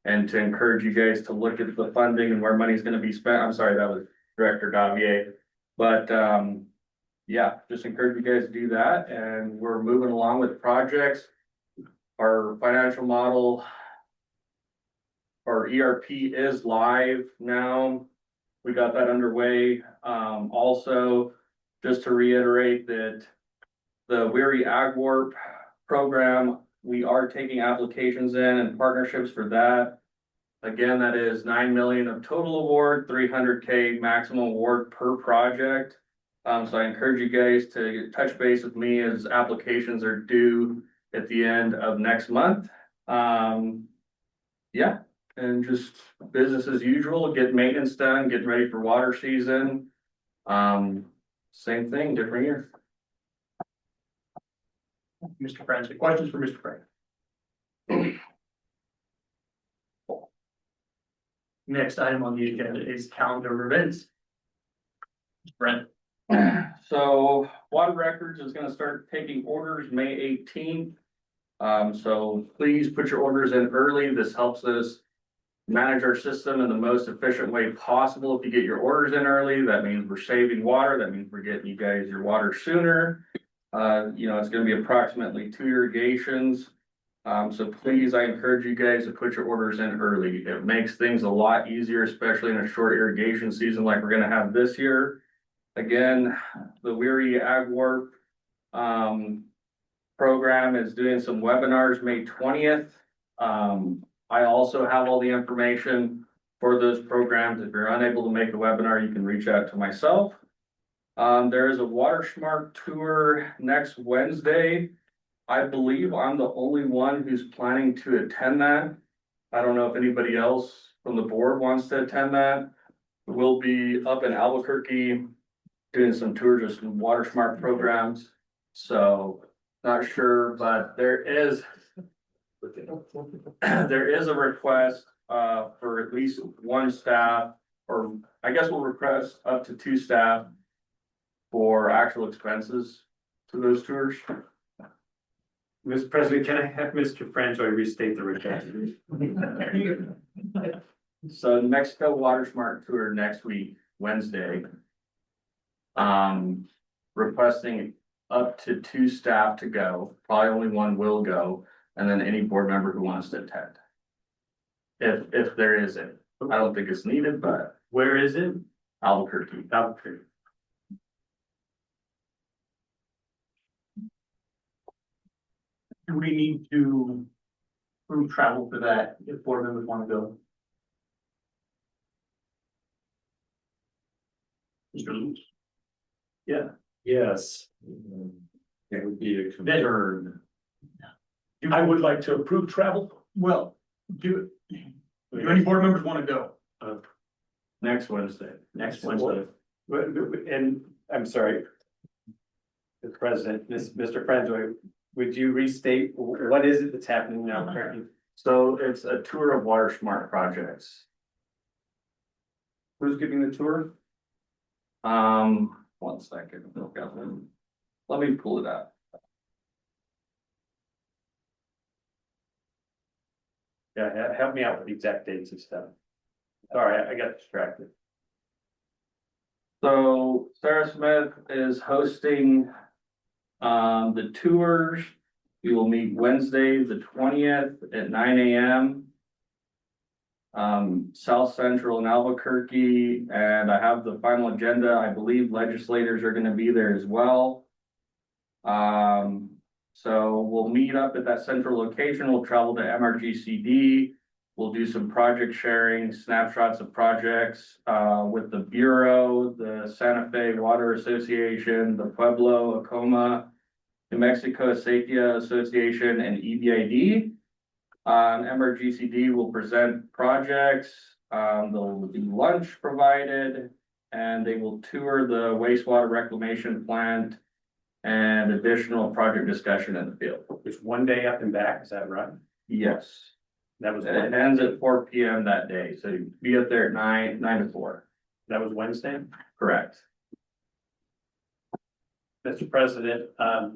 and to encourage you guys to look at the funding and where money's going to be spent. I'm sorry, that was Director Davier. But yeah, just encourage you guys to do that. And we're moving along with projects. Our financial model, our ERP is live now. We got that underway. Also, just to reiterate that the Weary Ag Warp program, we are taking applications in and partnerships for that. Again, that is 9 million of total award, 300K maximum award per project. So I encourage you guys to touch base with me as applications are due at the end of next month. Yeah, and just business as usual, get maintenance done, get ready for water season. Same thing, different year. Mr. Franz, questions for Mr. Frank? Next item on the agenda is calendar events. Brent. So Water Records is going to start taking orders May 18th. So please put your orders in early. This helps us manage our system in the most efficient way possible. If you get your orders in early, that means we're saving water. That means we're getting you guys your water sooner. It's gonna be approximately 2 irrigations. So please, I encourage you guys to put your orders in early. It makes things a lot easier, especially in a short irrigation season like we're gonna have this year. Again, the Weary Ag Warp program is doing some webinars May 20th. I also have all the information for those programs. If you're unable to make a webinar, you can reach out to myself. There is a Water Smart tour next Wednesday. I believe I'm the only one who's planning to attend that. I don't know if anybody else from the board wants to attend that. We'll be up in Albuquerque doing some tours of some Water Smart programs. So not sure, but there is a request for at least one staff, or I guess we'll request up to 2 staff for actual expenses to those tours. Mr. President, can I have Mr. Francois restate the request? So New Mexico Water Smart Tour next week, Wednesday. Requesting up to 2 staff to go, probably only one will go, and then any board member who wants to attend. If there is it, I don't think it's needed, but Where is it? Albuquerque. Albuquerque. Do we need to approve travel for that if board members want to go? Mr. Lewis? Yeah. Yes. It would be a concern. I would like to approve travel. Well, do any board members want to go? Next Wednesday. Next Wednesday. And I'm sorry. Mr. President, Mr. Francois, would you restate what is it that's happening now currently? So it's a tour of Water Smart projects. Who's giving the tour? 1 second. Let me pull it up. Yeah, help me out with the exact dates and stuff. Sorry, I got distracted. So Sarah Smith is hosting the tours. We will meet Wednesday, the 20th at 9 a.m. South Central in Albuquerque, and I have the final agenda. I believe legislators are going to be there as well. So we'll meet up at that central location. We'll travel to MRGCD. We'll do some project sharing, snapshots of projects with the Bureau, the Santa Fe Water Association, the Pueblo, Acoma, New Mexico Acequia Association, and EBID. MRGCD will present projects. There'll be lunch provided, and they will tour the wastewater reclamation plant and additional project discussion in the field. It's 1 day up and back, is that right? Yes. That was, It ends at 4 p.m. that day, so you be up there at 9 to 4. that was Wednesday? Correct. Mr. President, I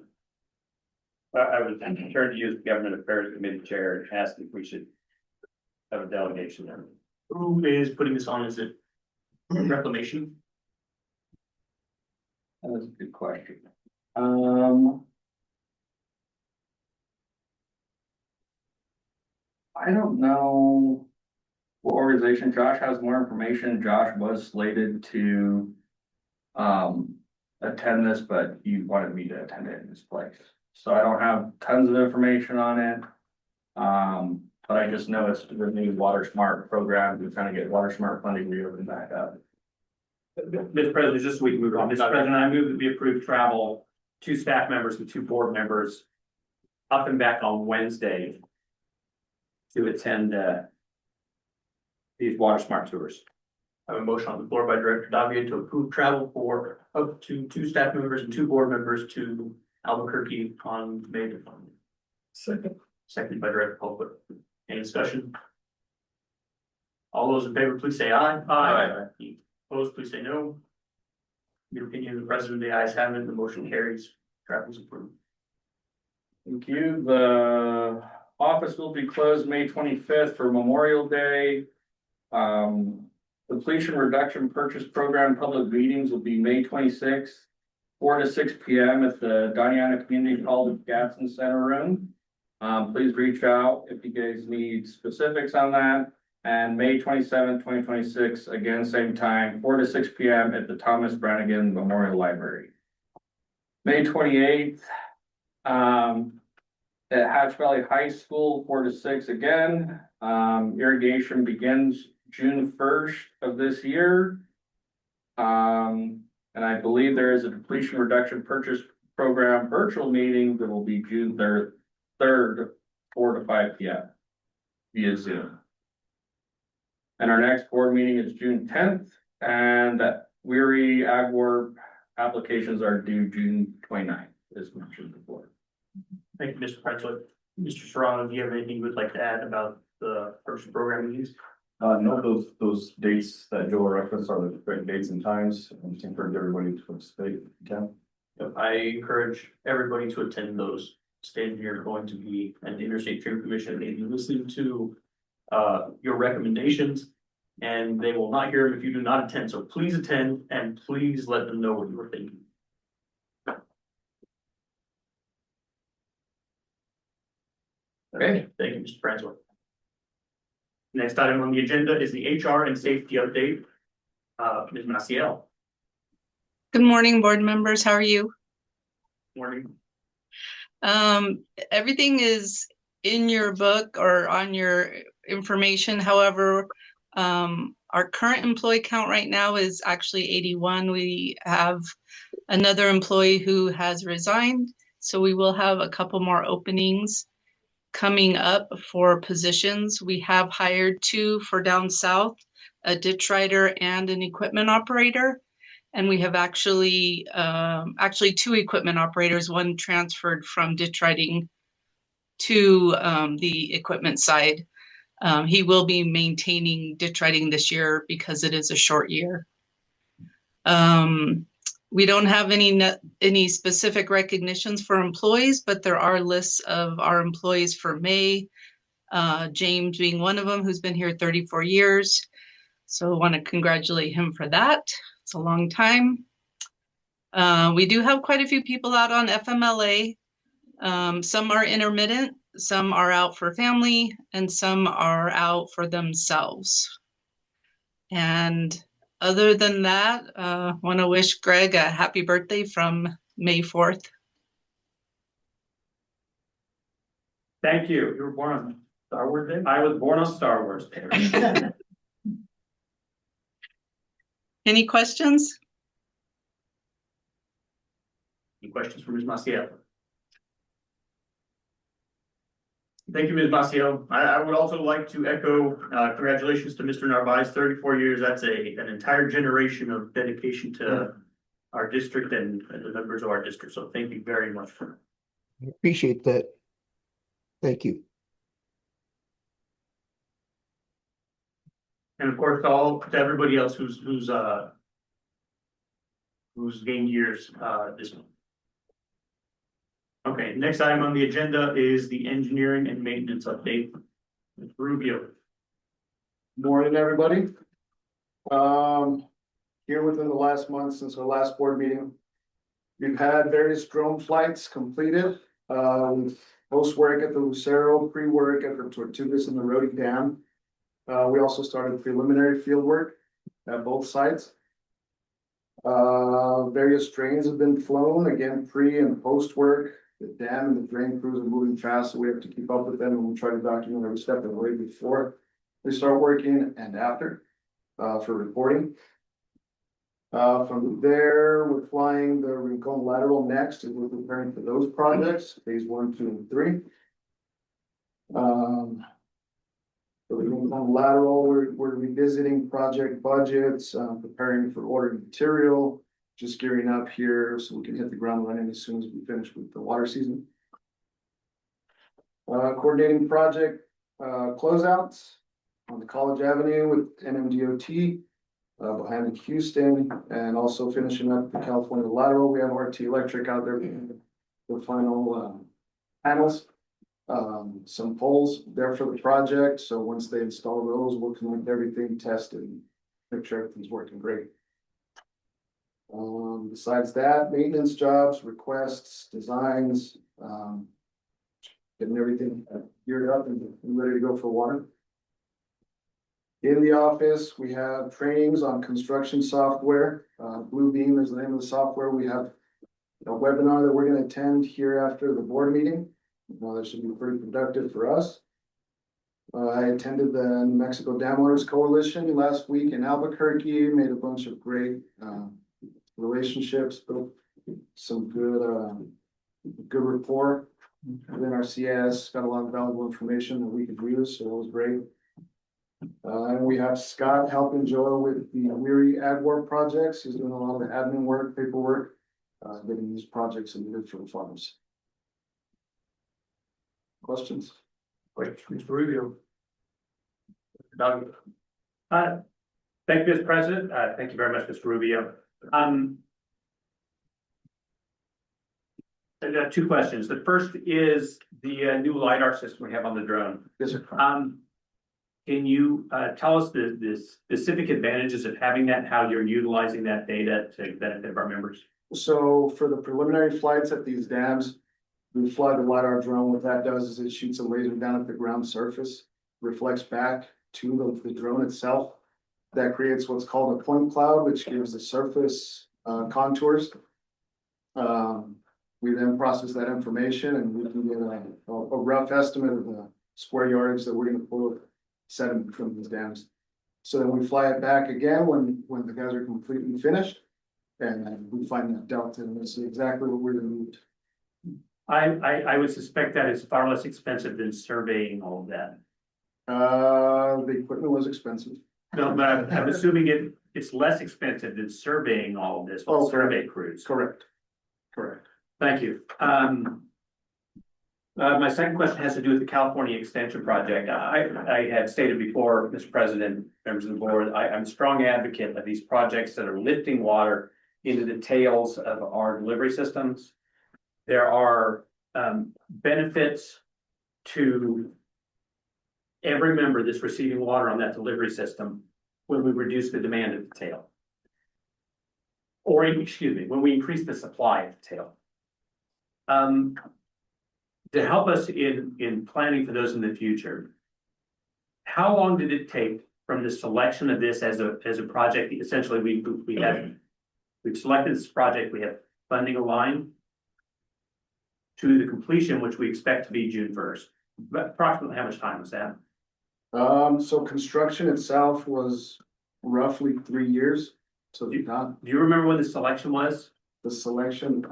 would turn to you as the Government Affairs Committee Chair and ask if we should have a delegation there. Who is putting this on? Is it reclamation? That was a good question. I don't know what organization. Josh has more information. Josh was slated to attend this, but he wanted me to attend it in his place. So I don't have tons of information on it. But I just know it's the new Water Smart program. We're trying to get Water Smart funding reopened back up. Mr. President, just so we can move on. Mr. President, I move that we approve travel, 2 staff members and 2 board members up and back on Wednesday to attend these Water Smart tours. I have a motion on the floor by Director Davia to approve travel for up to 2 staff members and 2 board members to Albuquerque on May the 20th. Second. Seconded by Director Colquitt. Any discussion? All those in favor, please say aye. Aye. Opposed, please say no. Your opinion, the president, the ayes have it, the motion carries. Travel is approved. Thank you. The office will be closed May 25th for Memorial Day. Depletion Reduction Purchase Program public meetings will be May 26th, 4 to 6 p.m. at the Diana Community College Gadsden Center Room. Please reach out if you guys need specifics on that. And May 27th, 2026, again, same time, 4 to 6 p.m. at the Thomas Brannigan Memorial Library. May 28th, at Hatch Valley High School, 4 to 6 again. Irrigation begins June 1st of this year. And I believe there is a depletion reduction purchase program virtual meeting that will be June 3rd, 4 to 5 p.m. via Zoom. And our next board meeting is June 10th, and Weary Agwarp applications are due June 29th, as mentioned before. Thank you, Mr. Pretzel. Mr. Serrano, do you have anything you would like to add about the first program meetings? No, those dates that Joe referenced are the correct dates and times, and just encourage everybody to participate if you can. Yep, I encourage everybody to attend those. State here going to be at the Interstate Trade Commission and listening to your recommendations, and they will not hear them if you do not attend. So please attend and please let them know what you were thinking. Okay, thank you, Mr. Francois. Next item on the agenda is the HR and safety update. Ms. Maciel. Good morning, board members. How are you? Morning. Everything is in your book or on your information. However, our current employee count right now is actually 81. We have another employee who has resigned, so we will have a couple more openings coming up for positions. We have hired 2 for down south, a ditch rider and an equipment operator. And we have actually 2 equipment operators, one transferred from ditch riding to the equipment side. He will be maintaining ditch riding this year because it is a short year. We don't have any specific recognitions for employees, but there are lists of our employees for May. James being one of them, who's been here 34 years. So I want to congratulate him for that. It's a long time. We do have quite a few people out on FMLA. Some are intermittent, some are out for family, and some are out for themselves. And other than that, want to wish Greg a happy birthday from May 4th. Thank you. You were born on Star Wars Day? I was born on Star Wars Day. Any questions? Any questions for Ms. Maciel? Thank you, Ms. Maciel. I would also like to echo congratulations to Mr. Narvaez, 34 years. That's an entire generation of dedication to our district and the members of our district. So thank you very much for that. Appreciate that. Thank you. And of course, to everybody else who's gained years this month. Okay, next item on the agenda is the engineering and maintenance update. Mr. Rubio. Morning, everybody. Here within the last month since our last board meeting, we've had various drone flights completed. Post work at the Lucero, pre-work at the Tortugas and the Rhodey Dam. We also started preliminary field work at both sites. Various drains have been flown, again, pre and post work. The dam and the drain crews are moving fast, so we have to keep up with them, and we try to document every step of the way before we start working and after for reporting. From there, we're flying the Rincon lateral next, and we're preparing for those projects, phase 1, 2, and 3. For the Rincon lateral, we're revisiting project budgets, preparing for ordering material, just gearing up here so we can hit the ground running as soon as we finish with the water season. Coordinating project closeouts on the College Avenue with NMDOT behind Houston, and also finishing up the California lateral. We have RT Electric out there, the final panels. some poles there for the project, so once they install those, we'll connect everything, test it, and make sure everything's working great. Besides that, maintenance jobs, requests, designs, getting everything geared up and ready to go for water. In the office, we have trainings on construction software. Bluebeam is the name of the software. We have a webinar that we're gonna attend here after the board meeting. That should be pretty productive for us. I attended the New Mexico Dam Owners Coalition last week in Albuquerque, made a bunch of great relationships, built some good rapport within our CS, got a lot of valuable information that we could use, so it was great. And we have Scott helping Joel with the Weary Ag Work projects. He's doing a lot of the admin work, paperwork, getting these projects submitted for the farms. Questions? Wait, Mr. Rubio. Doug. Thank you, Mr. President. Thank you very much, Mr. Rubio. I got two questions. The first is the new LiDAR system we have on the drone. Yes, sir. Can you tell us the specific advantages of having that, how you're utilizing that data to benefit our members? So for the preliminary flights at these dams, we fly the LiDAR drone. What that does is it shoots a laser down at the ground surface, reflects back to the drone itself. That creates what's called a point cloud, which gives the surface contours. We then process that information and we can get a rough estimate of the square yardage that we're gonna pull sediment from these dams. So then we fly it back again when the guys are completely finished. And then we find that delta and we see exactly what we're gonna need. I would suspect that is far less expensive than surveying all of that. The equipment was expensive. No, but I'm assuming it's less expensive than surveying all of this with survey crews. Correct. Thank you. My second question has to do with the California Extension Project. I had stated before, Mr. President, members of the board, I'm a strong advocate of these projects that are lifting water into the tails of our delivery systems. There are benefits to every member that's receiving water on that delivery system when we reduce the demand at the tail. Or, excuse me, when we increase the supply at the tail. To help us in planning for those in the future, how long did it take from the selection of this as a project? Essentially, we've selected this project, we have funding aligned to the completion, which we expect to be June 1st. But approximately how much time was that? So construction itself was roughly 3 years. So Do you remember when the selection was? the selection,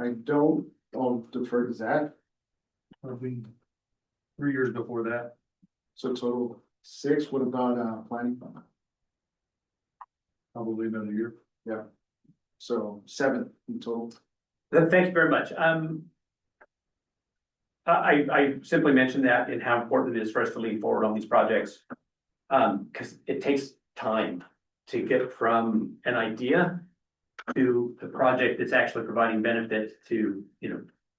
I'll defer to Zach. Probably 3 years before that. So total 6, what about planning? Probably another year. Yeah. So 7 in total. Thank you very much. I simply mentioned that and how important it is for us to lean forward on these projects. Because it takes time to get from an idea to the project that's actually providing benefit to,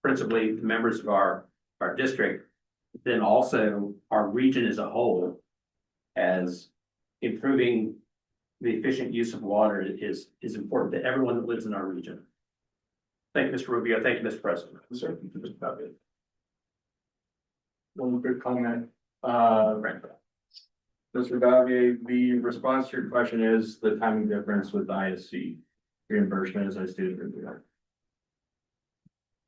principally the members of our district, then also our region as a whole, as improving the efficient use of water is important to everyone that lives in our region. Thank you, Mr. Rubio. Thank you, Mr. President. Sir. One quick comment, Mr. Davier, the response to your question is the timing difference with ISC reimbursement, as I stated earlier.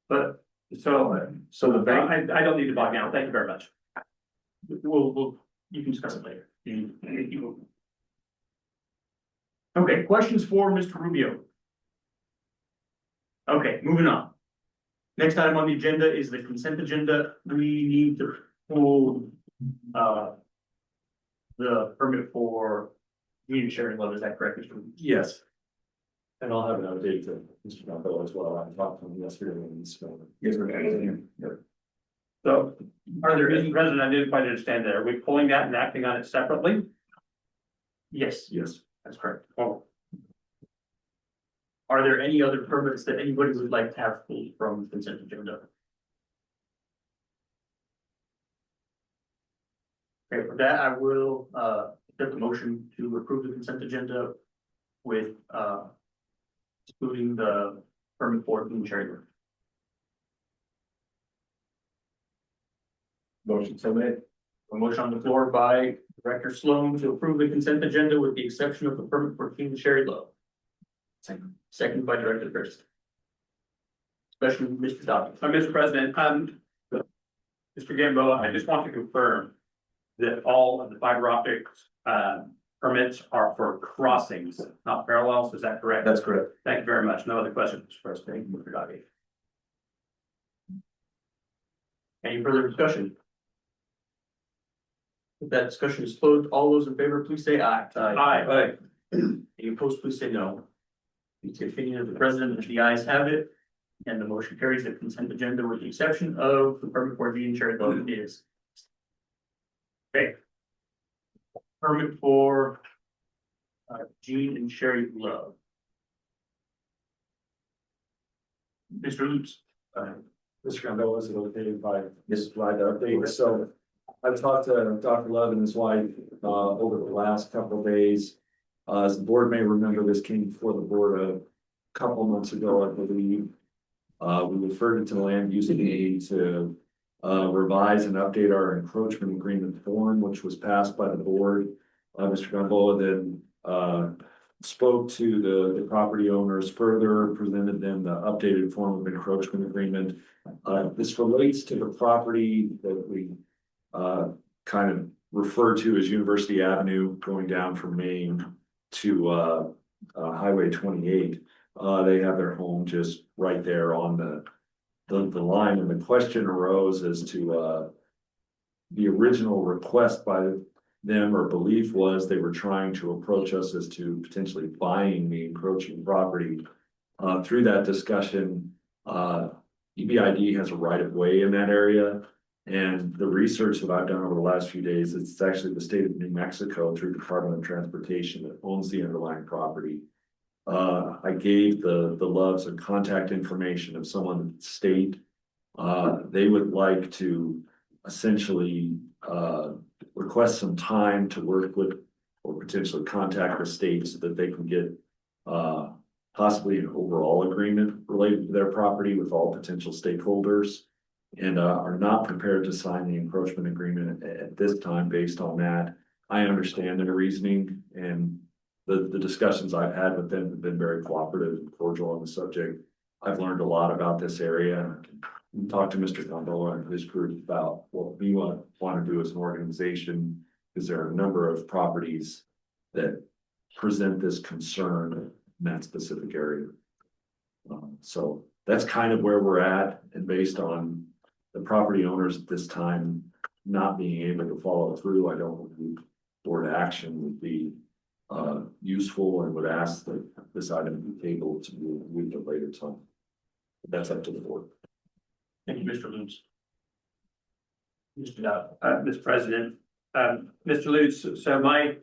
But so the bank, I don't need to bog down. Thank you very much. You can discuss it later. Okay, questions for Mr. Rubio? Okay, moving on. Next item on the agenda is the consent agenda. We need to pull the permit for community sharing level. Is that correct, Mr. Rubio? yes. And I'll have an update to Mr. Campbell as well. I talked to him yesterday and so. Yes, we're going to. So are there, Mr. President, I didn't quite understand that. Are we pulling that and acting on it separately? Yes, Yes. that's correct. Oh. Are there any other permits that anybody would like to have pulled from the consent agenda? Okay, for that, I will, accept the motion to approve the consent agenda with, excluding the permit for Boone Cherry River. Motion so made. A motion on the floor by Director Sloan to approve the consent agenda with the exception of the permit for King Sherry Low. Second by Director Christie. Especially Mr. Dobbins. Mr. President, Mr. Gamboa, I just want to confirm that all of the fiber optics, permits are for crossings, not parallels. Is that correct? That's correct. Thank you very much. No other questions, Mr. President. Mr. Dobbins. Any further discussion? If that discussion is closed, all those in favor, please say aye. Aye. Any opposed, please say no. It's the opinion of the president that the ayes have it, and the motion carries the consent agenda with the exception of the permit for G and Cherry Love is. Okay. Permit for Gene and Sherry Love. Mr. Lutz. Mr. Gondola is located by Mrs. Blythe update. So I've talked to Dr. Love and his wife over the last couple of days. As the board may remember, this came before the board a couple months ago, I believe. We referred it to the land use committee to revise and update our encroachment agreement form, which was passed by the board. Mr. Gondola then spoke to the property owners further, presented them the updated form of encroachment agreement. This relates to the property that we kind of refer to as University Avenue going down from Maine to Highway 28. They have their home just right there on the line, and the question arose as to the original request by them, or belief was they were trying to approach us as to potentially buying the encroaching property. Through that discussion, EBID has a right of way in that area. And the research that I've done over the last few days, it's actually the state of New Mexico through Department of Transportation that owns the underlying property. I gave the Loves and contact information of someone in the state. They would like to essentially request some time to work with or potentially contact the state so that they can get possibly an overall agreement related to their property with all potential stakeholders, and are not prepared to sign the encroachment agreement at this time based on that. I understand their reasoning, and the discussions I've had with them have been very cooperative and cordial on the subject. I've learned a lot about this area. Talked to Mr. Gondola and his group about what we want to do as an organization, because there are a number of properties that present this concern in that specific area. So that's kind of where we're at, and based on the property owners at this time not being able to follow through, I don't believe board action would be useful, and would ask that this item be tabled to be reviewed at a later time. But that's up to the board. Thank you, Mr. Lutz. Mr. Dodd. Mr. President, Mr. Lutz, so my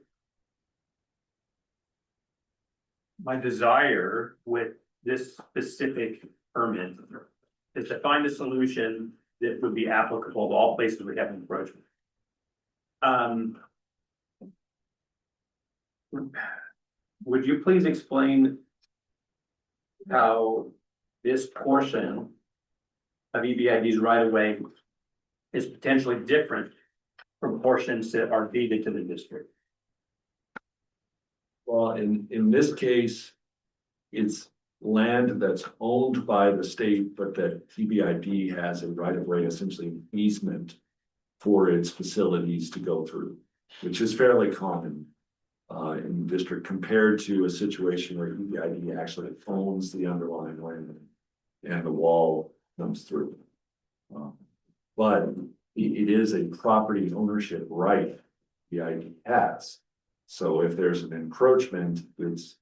desire with this specific permit is to find a solution that would be applicable to all places we have encroachment. Would you please explain how this portion of EBID's right of way is potentially different from portions that are deeded to the district? Well, in this case, it's land that's owned by the state, but that EBID has a right of way, essentially an easement for its facilities to go through, which is fairly common in the district compared to a situation where EBID actually owns the underlying land and the wall comes through. But it is a property ownership right EBID has. So if there's an encroachment, it's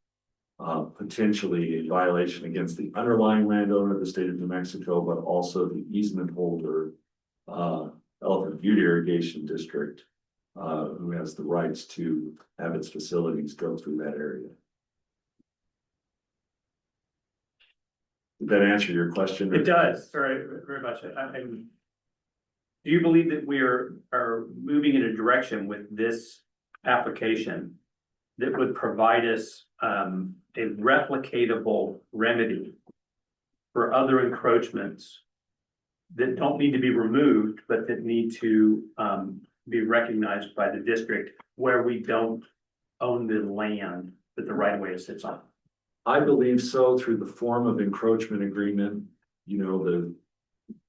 potentially a violation against the underlying landowner of the state of New Mexico, but also the easement holder, Elephant Butte Irrigation District, who has the rights to have its facilities go through that area. Did that answer your question? It does, very, very much. do you believe that we are moving in a direction with this application that would provide us a replicatable remedy for other encroachments that don't need to be removed, but that need to be recognized by the district where we don't own the land that the right of way sits on? I believe so, through the form of encroachment agreement. You know,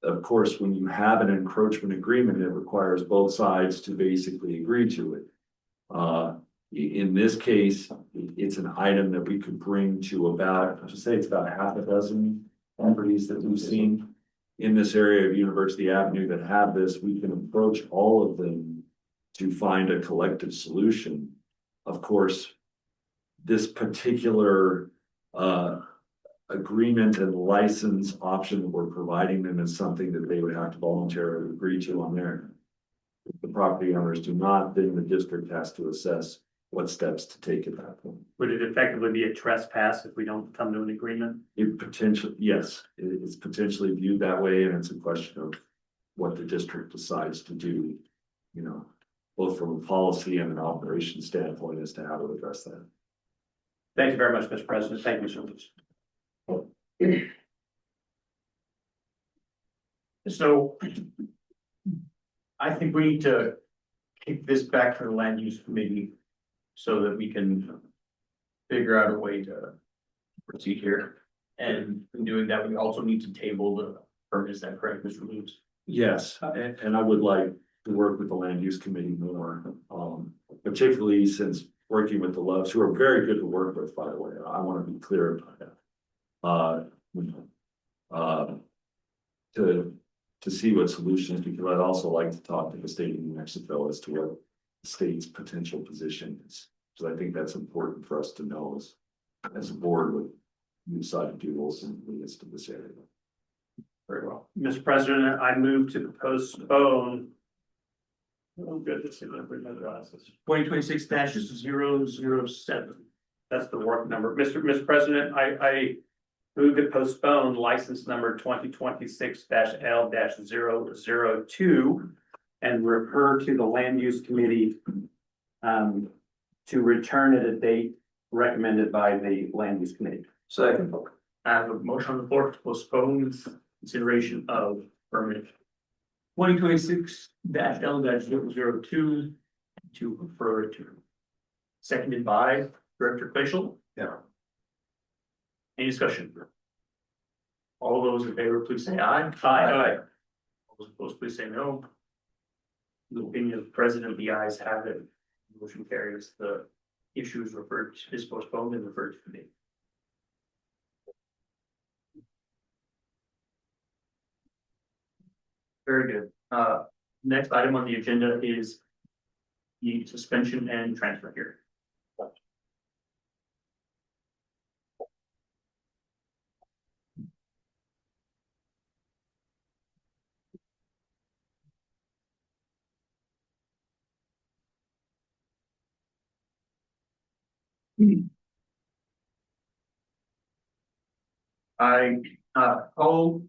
of course, when you have an encroachment agreement, it requires both sides to basically agree to it. In this case, it's an item that we could bring to about, to say it's about half a dozen properties that we've seen in this area of University Avenue that have this. We can approach all of them to find a collective solution. Of course, this particular agreement and license option that we're providing them is something that they would have to voluntarily agree to on their. If the property owners do not, then the district has to assess what steps to take at that point. Would it effectively be a trespass if we don't come to an agreement? It potentially, yes, it's potentially viewed that way, and it's a question of what the district decides to do, you know, both from a policy and an operation standpoint as to how to address that. Thank you very much, Mr. President. Thank you, Mr. Lewis. So I think we need to kick this back to the land use committee so that we can figure out a way to proceed here. And in doing that, we also need to table the permit. Is that correct, Mr. Lewis? Yes, and I would like to work with the land use committee more, particularly since working with the Loves, who are very good to work with, by the way. I want to be clear about that. To see what solutions, because I'd also like to talk to the state of New Mexico as to what the state's potential position is. So I think that's important for us to know as a board with you decide to do those in the midst of this area. Very well. Mr. President, I move to postpone. Oh, good to see that. Bring my glasses. 2026-007. That's the work number. Mr. President, I move to postpone license number 2026-L-002 and refer to the land use committee to return at a date recommended by the land use committee. Second. I have a motion on the floor to postpone consideration of permit 2026-L-002 to refer to. Seconded by Director Glacial. Yeah. Any discussion? All those in favor, please say aye. Aye. All those opposed, please say no. The opinion of the president, the ayes have it. Motion carries. The issue is postponed and referred to committee. Very good. Next item on the agenda is the suspension and transfer hearing. I call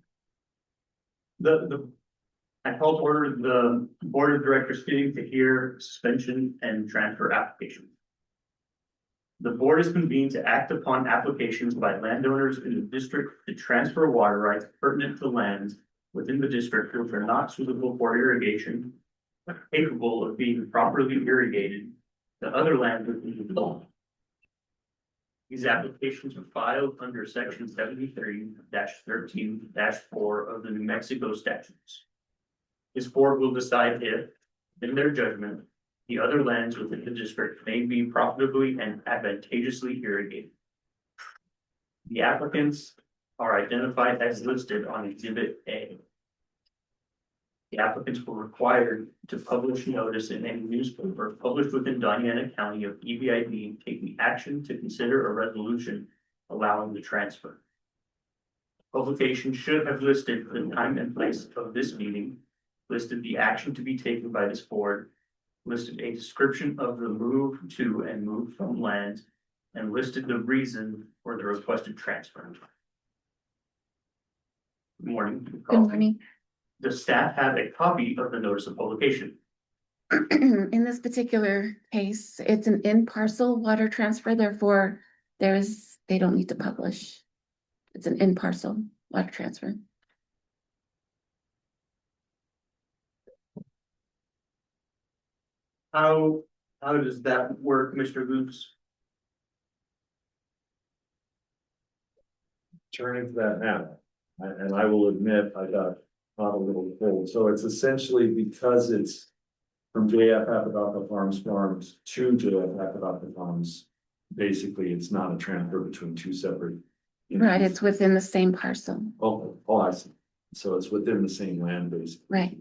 I call to order the board of directors meeting to hear suspension and transfer applications. The board is convened to act upon applications by landowners in the district to transfer water rights pertinent to lands within the district which are not suitable for irrigation, but capable of being properly irrigated to other lands within the zone. These applications are filed under section 73-13-4 of the New Mexico statutes. This board will decide if, in their judgment, the other lands within the district may be profitably and advantageously irrigated. The applicants are identified as listed on Exhibit A. The applicants were required to publish notice in any newspaper published within Diana County of EBID taking action to consider a resolution allowing the transfer. Publication should have listed the time and place of this meeting, listed the action to be taken by this board, listed a description of the move to and move from land, and listed the reason for the requested transfer. Good morning. Good morning. Does staff have a copy of the notice of publication? In this particular case, it's an in-parcel water transfer, therefore they don't need to publish. It's an in-parcel water transfer. How does that work, Mr. Boots? Turn into that now. And I will admit, I got caught a little cold. So it's essentially because it's from JF Apodaca Farms to JF Apodaca Farms. Basically, it's not a transfer between two separate. Right, it's within the same parcel. Oh, I see. So it's within the same land base. Right.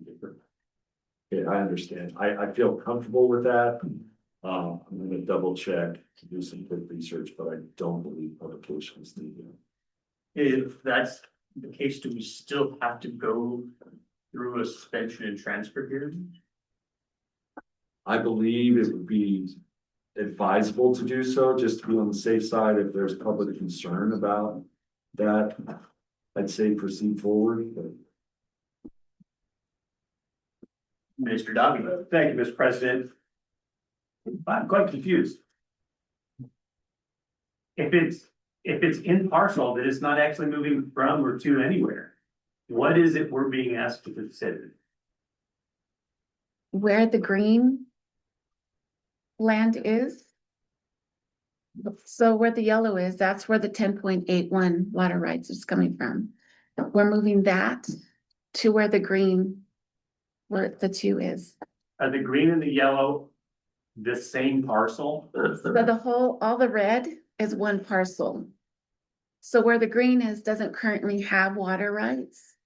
Yeah, I understand. I feel comfortable with that. I'm gonna double check to do some quick research, but I don't believe publication is needed. If that's the case, do we still have to go through a suspension and transfer hearing? I believe it would be advisable to do so, just to be on the safe side if there's public concern about that. I'd say proceed forward, but Mr. Dobby? Thank you, Mr. President. I'm quite confused. If it's in parcel, that it's not actually moving from or to anywhere, what is it we're being asked to consider? Where the green land is. So where the yellow is, that's where the 10.81 water rights is coming from. We're moving that to where the green, where the 2 is. Are the green and the yellow the same parcel? So all the red is one parcel. So where the green is doesn't currently have water rights.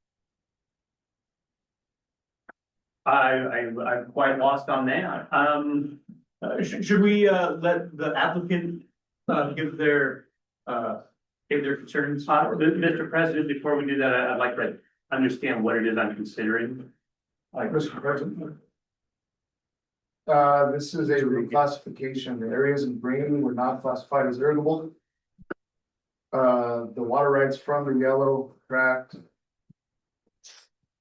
I'm quite lost on that. Should we let the applicant give their concerns? Mr. President, before we do that, I'd like to understand what it is I'm considering. Mr. President. This is a reclassification. The areas in green were not classified as irrigable. The water rights from the yellow tract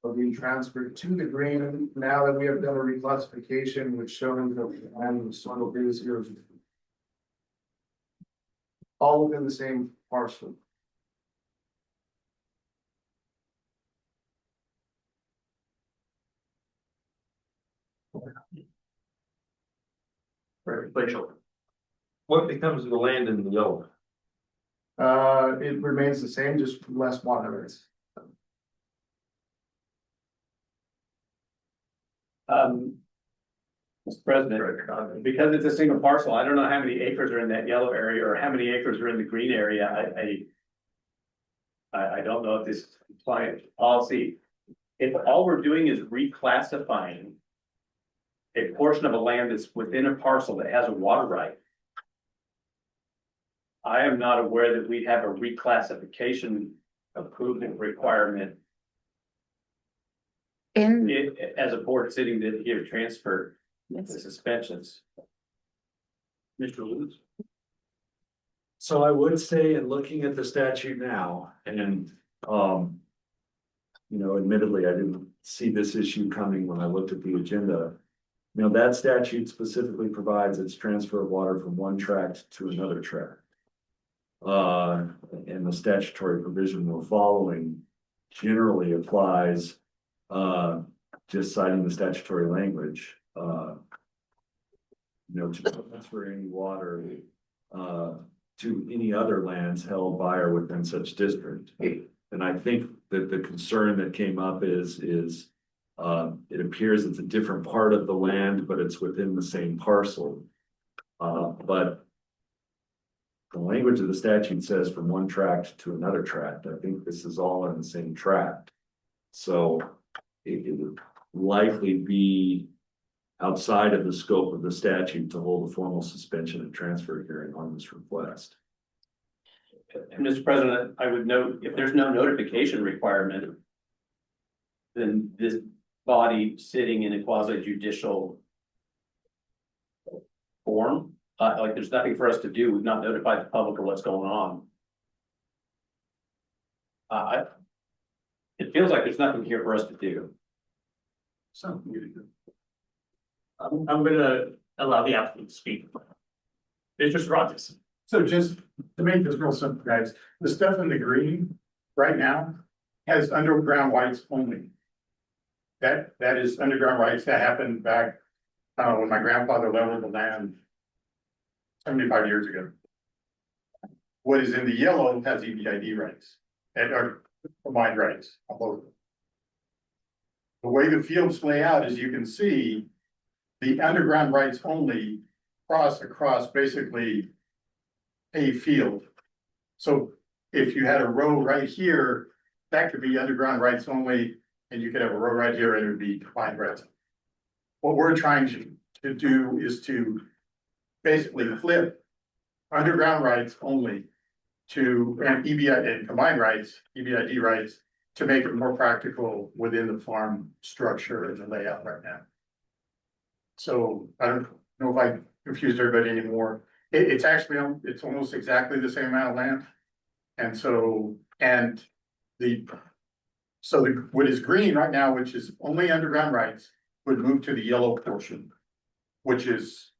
are being transferred to the green now that we have done a reclassification, which shows that the land of soil is here. All within the same parcel. what becomes of the land in the yellow? It remains the same, just less water rights. Mr. President, because it's a single parcel, I don't know how many acres are in that yellow area or how many acres are in the green area. I don't know if this is compliant policy. If all we're doing is reclassifying a portion of a land that's within a parcel that has a water right, I am not aware that we have a reclassification approval requirement as a board sitting to give transfer the suspensions. Mr. Lewis? So I would say, in looking at the statute now, and, admittedly, I didn't see this issue coming when I looked at the agenda. That statute specifically provides its transfer of water from one tract to another tract. And the statutory provision we're following generally applies, just citing the statutory language, to transfer any water, to any other lands held by or within such district. And I think that the concern that came up is it appears it's a different part of the land, but it's within the same parcel. But the language of the statute says from one tract to another tract. I think this is all in the same tract. So it would likely be outside of the scope of the statute to hold a formal suspension and transfer hearing on this request. And Mr. President, I would note, if there's no notification requirement, then this body sitting in a quasi judicial form, like there's nothing for us to do. We've not notified the public of what's going on. It feels like there's nothing here for us to do. So. I'm gonna allow the applicant to speak. Mr. Cervantes. So just to make this real simple, guys, the stuff in the green right now has underground rights only. That is underground rights that happened back, when my grandfather leveled the land 75 years ago. What is in the yellow has EBID rights and are combined rights on both of them. The way the fields lay out, as you can see, the underground rights only cross across basically a field. So if you had a row right here, that could be underground rights only, and you could have a row right here and it would be combined rights. What we're trying to do is to basically flip underground rights only to, and EBID and combined rights, EBID rights, to make it more practical within the farm structure and the layout right now. So I don't know if I confused everybody anymore. It's actually, it's almost exactly the same amount of land. And so, what is green right now, which is only underground rights, would move to the yellow portion, which is,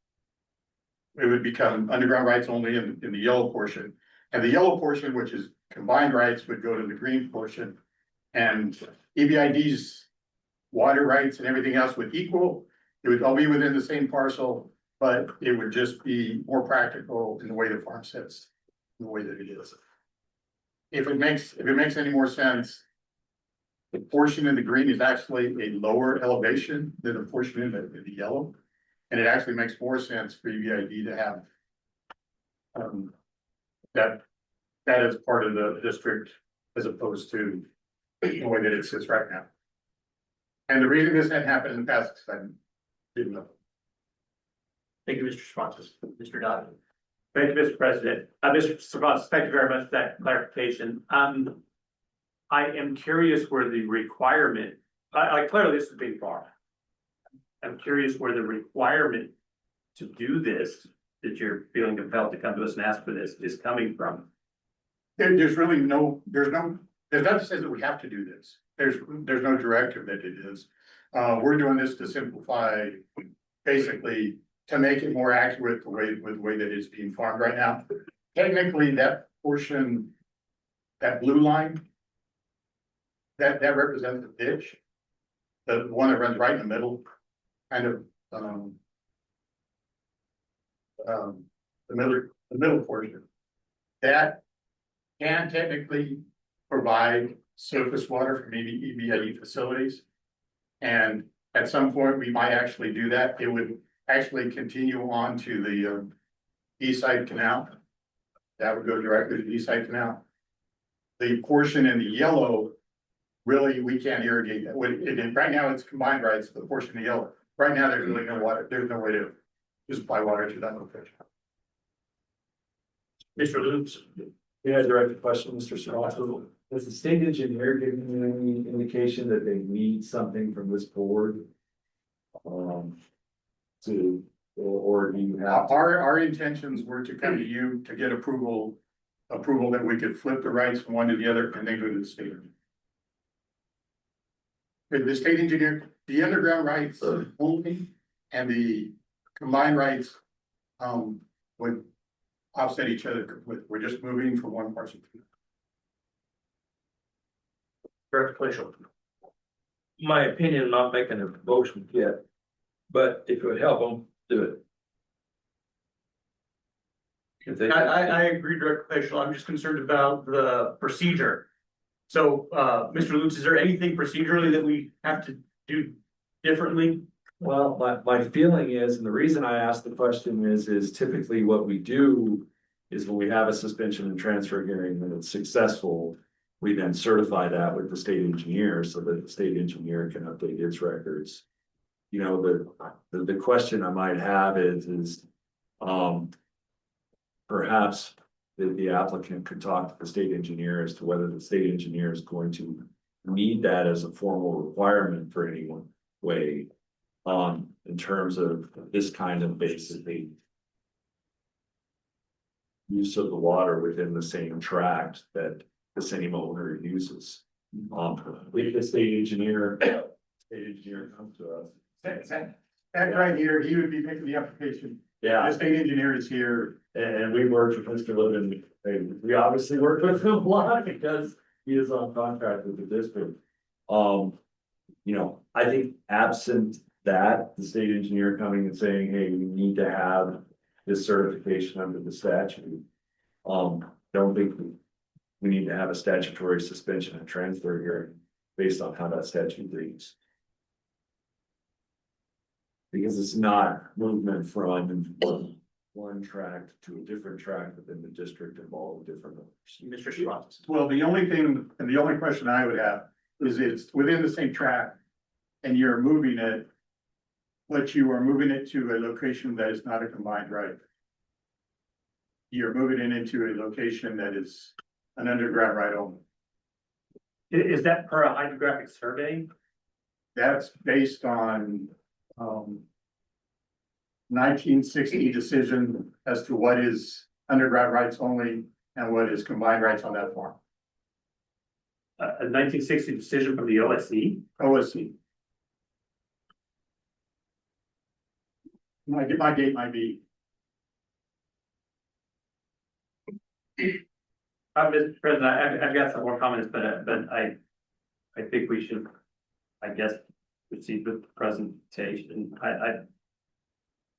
it would become underground rights only in the yellow portion. And the yellow portion, which is combined rights, would go to the green portion. And EBID's water rights and everything else would equal. It would all be within the same parcel, but it would just be more practical in the way the farm sits, in the way that it is. If it makes any more sense, the portion in the green is actually a lower elevation than the portion in the yellow. And it actually makes more sense for EBID to have that is part of the district as opposed to the way that it sits right now. And the reason this hadn't happened in the past is I didn't know. Thank you, Mr. Cervantes. Mr. Dodd. Thank you, Mr. President. Mr. Cervantes, thank you very much for that clarification. I am curious where the requirement, clearly this is a big farm. I'm curious where the requirement to do this, that you're feeling compelled to come to us and ask for this, is coming from. There's really there's nothing that says that we have to do this. There's no directive that it is. We're doing this to simplify, basically, to make it more accurate with the way that it's being farmed right now. Technically, that portion, that blue line, that represents the ditch. The one that runs right in the middle, kind of, the middle portion. That can technically provide surface water from EBID facilities. And at some point, we might actually do that. It would actually continue on to the east side canal. That would go directly to the east side canal. The portion in the yellow, really, we can't irrigate that. Right now, it's combined rights, the portion in the yellow. Right now, there's really no water. There's no way to just apply water to that location. Mr. Lutz. Yeah, direct question, Mr. Cervantes. Has the state engineer given you any indication that they need something from this board? Or do you have? Our intentions were to come to you to get approval that we could flip the rights from one to the other and then go to the state. The state engineer, the underground rights only and the combined rights would offset each other. We're just moving from one parcel to another. Director Glacial. My opinion, I'm not making a motion yet, but if it would help them, do it. If they- I agree, Director Glacial. I'm just concerned about the procedure. So, Mr. Lutz, is there anything procedurally that we have to do differently? Well, my feeling is, and the reason I asked the question is typically what we do is when we have a suspension and transfer hearing and it's successful, we then certify that with the state engineer so that the state engineer can update its records. You know, the question I might have is perhaps the applicant could talk to the state engineer as to whether the state engineer is going to need that as a formal requirement for any one way. In terms of this kind of basically use of the water within the same tract that the same owner uses. If the state engineer state engineer comes to us. That right here, he would be making the application. Yeah. The state engineer is here. And we worked with Mr. Linden, and we obviously worked with him a lot because he is on contract with the district. You know, I think absent that, the state engineer coming and saying, hey, we need to have this certification under the statute. Don't think we need to have a statutory suspension and transfer hearing based on how that statute reads. Because it's not movement from one tract to a different tract within the district involving different owners. Mr. Schwartz. Well, the only thing, and the only question I would have is it's within the same track and you're moving it, but you are moving it to a location that is not a combined right. You're moving it into a location that is an underground right only. Is that per a hydrographic survey? That's based on, 1960 decision as to what is underground rights only and what is combined rights on that farm. A 1960 decision from the OSC? OSC. My date might be. Mr. President, I've got some more comments, but I think we should, I guess, proceed with the presentation.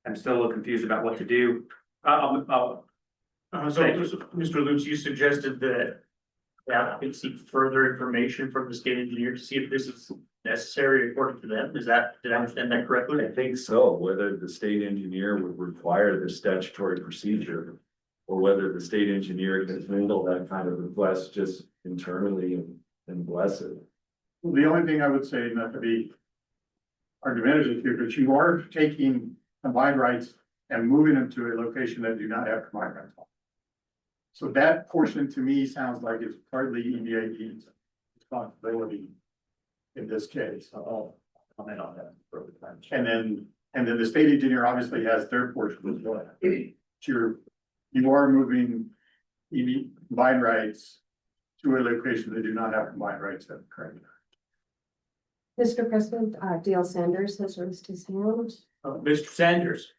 I'm still a little confused about what to do. So, Mr. Lutz, you suggested that the applicant seek further information from the state engineer to see if this is necessary according to them. Did I understand that correctly? I think so, whether the state engineer would require the statutory procedure. Or whether the state engineer can handle that kind of request just internally and bless it. Well, the only thing I would say, not to be argumentative here, but you are taking combined rights and moving them to a location that do not have combined rights. So that portion to me sounds like it's partly EBID's responsibility in this case. I'll comment on that further. And then the state engineer obviously has their portion as well. You are moving combined rights to a location that do not have combined rights at the current time. Mr. President, Dale Sanders has raised his hand. Mr. Sanders.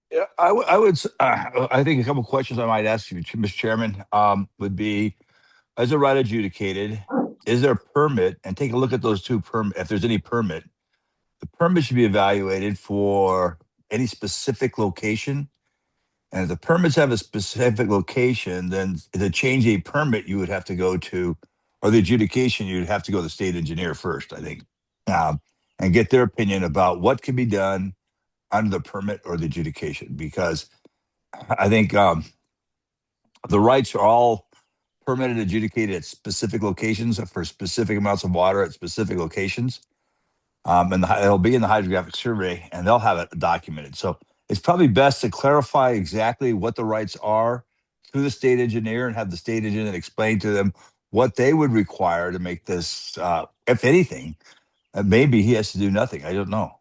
Yeah, I think a couple of questions I might ask you, Mr. Chairman, would be, is a right adjudicated? Is there a permit? And take a look at those two if there's any permit. The permit should be evaluated for any specific location. And if the permits have a specific location, then to change a permit, you would have to go to, or the adjudication, you'd have to go to the state engineer first, I think, and get their opinion about what can be done under the permit or the adjudication. Because I think the rights are all permitted, adjudicated at specific locations for specific amounts of water at specific locations. And it'll be in the hydrographic survey, and they'll have it documented. So it's probably best to clarify exactly what the rights are to the state engineer and have the state engineer explain to them what they would require to make this, if anything, maybe he has to do nothing. I don't know.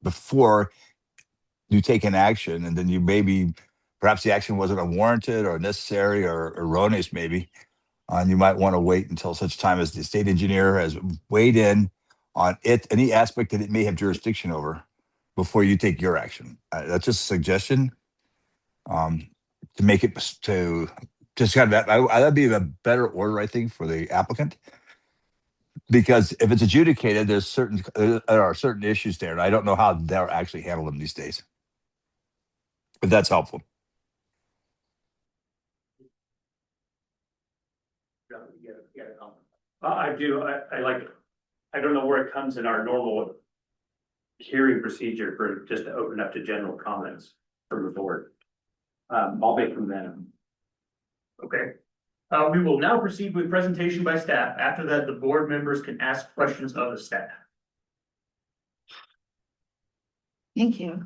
Before you take an action, and then you perhaps the action wasn't unwarranted or necessary or erroneous, maybe. And you might want to wait until such time as the state engineer has weighed in on any aspect that it may have jurisdiction over before you take your action. That's just a suggestion to make it to just kind of, that'd be a better order, I think, for the applicant. Because if it's adjudicated, there are certain issues there, and I don't know how they're actually handling them these days. If that's helpful. I do. I like it. I don't know where it comes in our normal hearing procedure for just to open up to general comments from the board. I'll make from them. Okay. We will now proceed with presentation by staff. After that, the board members can ask questions of the staff. Thank you.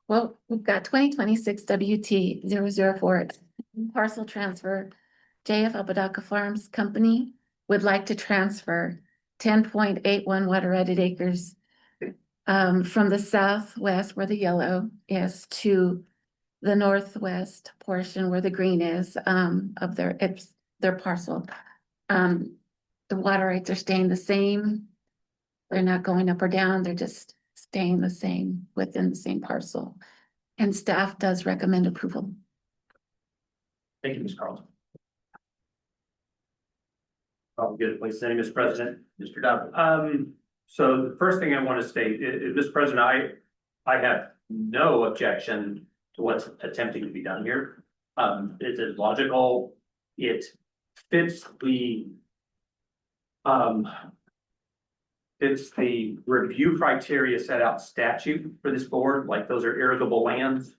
Well, we've got 2026 WT 004 parcel transfer. JF Apodaca Farms Company would like to transfer 10.81 water-rated acres from the southwest, where the yellow is, to the northwest portion where the green is of their parcel. The water rights are staying the same. They're not going up or down, they're just staying the same within the same parcel. And staff does recommend approval. Thank you, Ms. Carlson. Probably good place to say, Mr. President, Mr. Dodd. So the first thing I want to state, Mr. President, I have no objection to what's attempting to be done here. It is logical. It fits the review criteria set out statute for this board, like those are irrigable lands.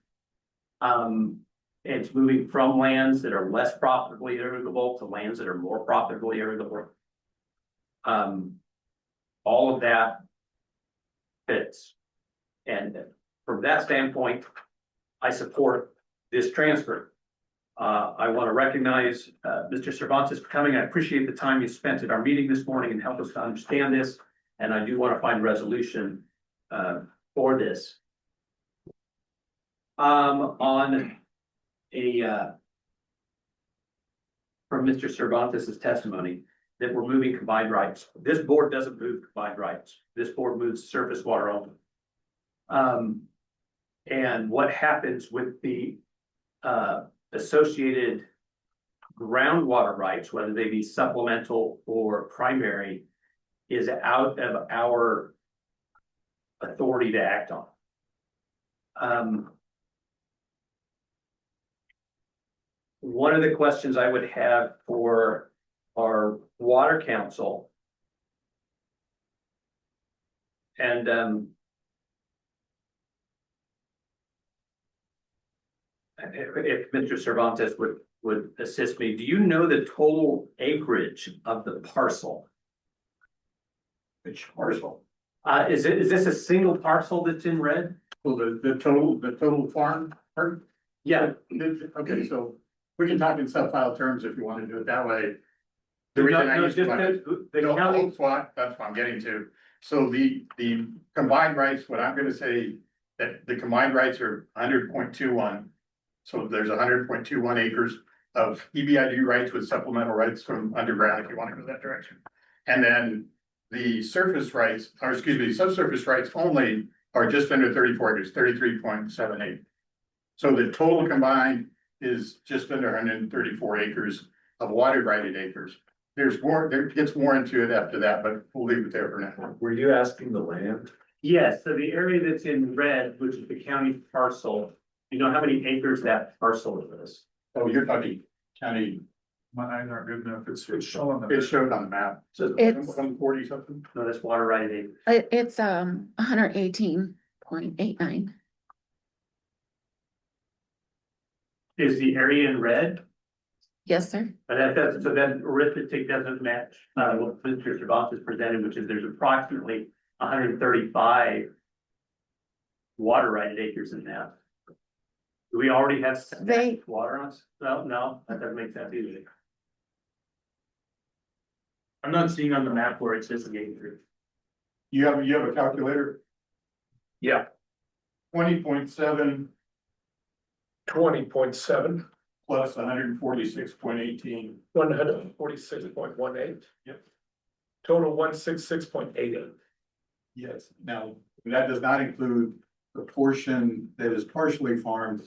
It's moving from lands that are less profitably irrigable to lands that are more profitably irrigable. All of that fits. And from that standpoint, I support this transfer. I want to recognize Mr. Cervantes for coming. I appreciate the time you spent at our meeting this morning and help us to understand this. And I do want to find resolution for this. On from Mr. Cervantes' testimony that we're moving combined rights. This board doesn't move combined rights. This board moves surface water only. And what happens with the associated groundwater rights, whether they be supplemental or primary, is out of our authority to act on. One of the questions I would have for our water council, and if Mr. Cervantes would assist me, do you know the total acreage of the parcel? Which parcel? Is this a single parcel that's in red? Well, the total farm part? Yeah. Okay, so we can talk in sub-file terms if you want to do it that way. The reason I use the county. that's what I'm getting to. So the combined rights, what I'm gonna say, that the combined rights are 100.21. So there's 100.21 acres of EBID rights with supplemental rights from underground, if you want to go that direction. And then the surface rights, or excuse me, subsurface rights only are just under 34 acres, 33.78. So the total combined is just under 134 acres of water righted acres. There's more, there gets more into it after that, but we'll leave it there for now. Were you asking the land? Yes, so the area that's in red, which is the county parcel, you know how many acres that parcel is? Oh, you're talking county. Mine aren't good enough. It's shown on It's showed on the map. It's- 140 something. No, that's water righted acres. It's 118.89. Is the area in red? Yes, sir. But so that arithmetic doesn't match, what Mr. Cervantes presented, which is there's approximately 135 water righted acres in that. Do we already have They- water on us? No, that doesn't make sense either. I'm not seeing on the map where it says the acre. You have a calculator? Yeah. 20.7 20.7, plus 146.18. 146.18. Yep. Total 166.88. Yes, now, that does not include the portion that is partially farmed,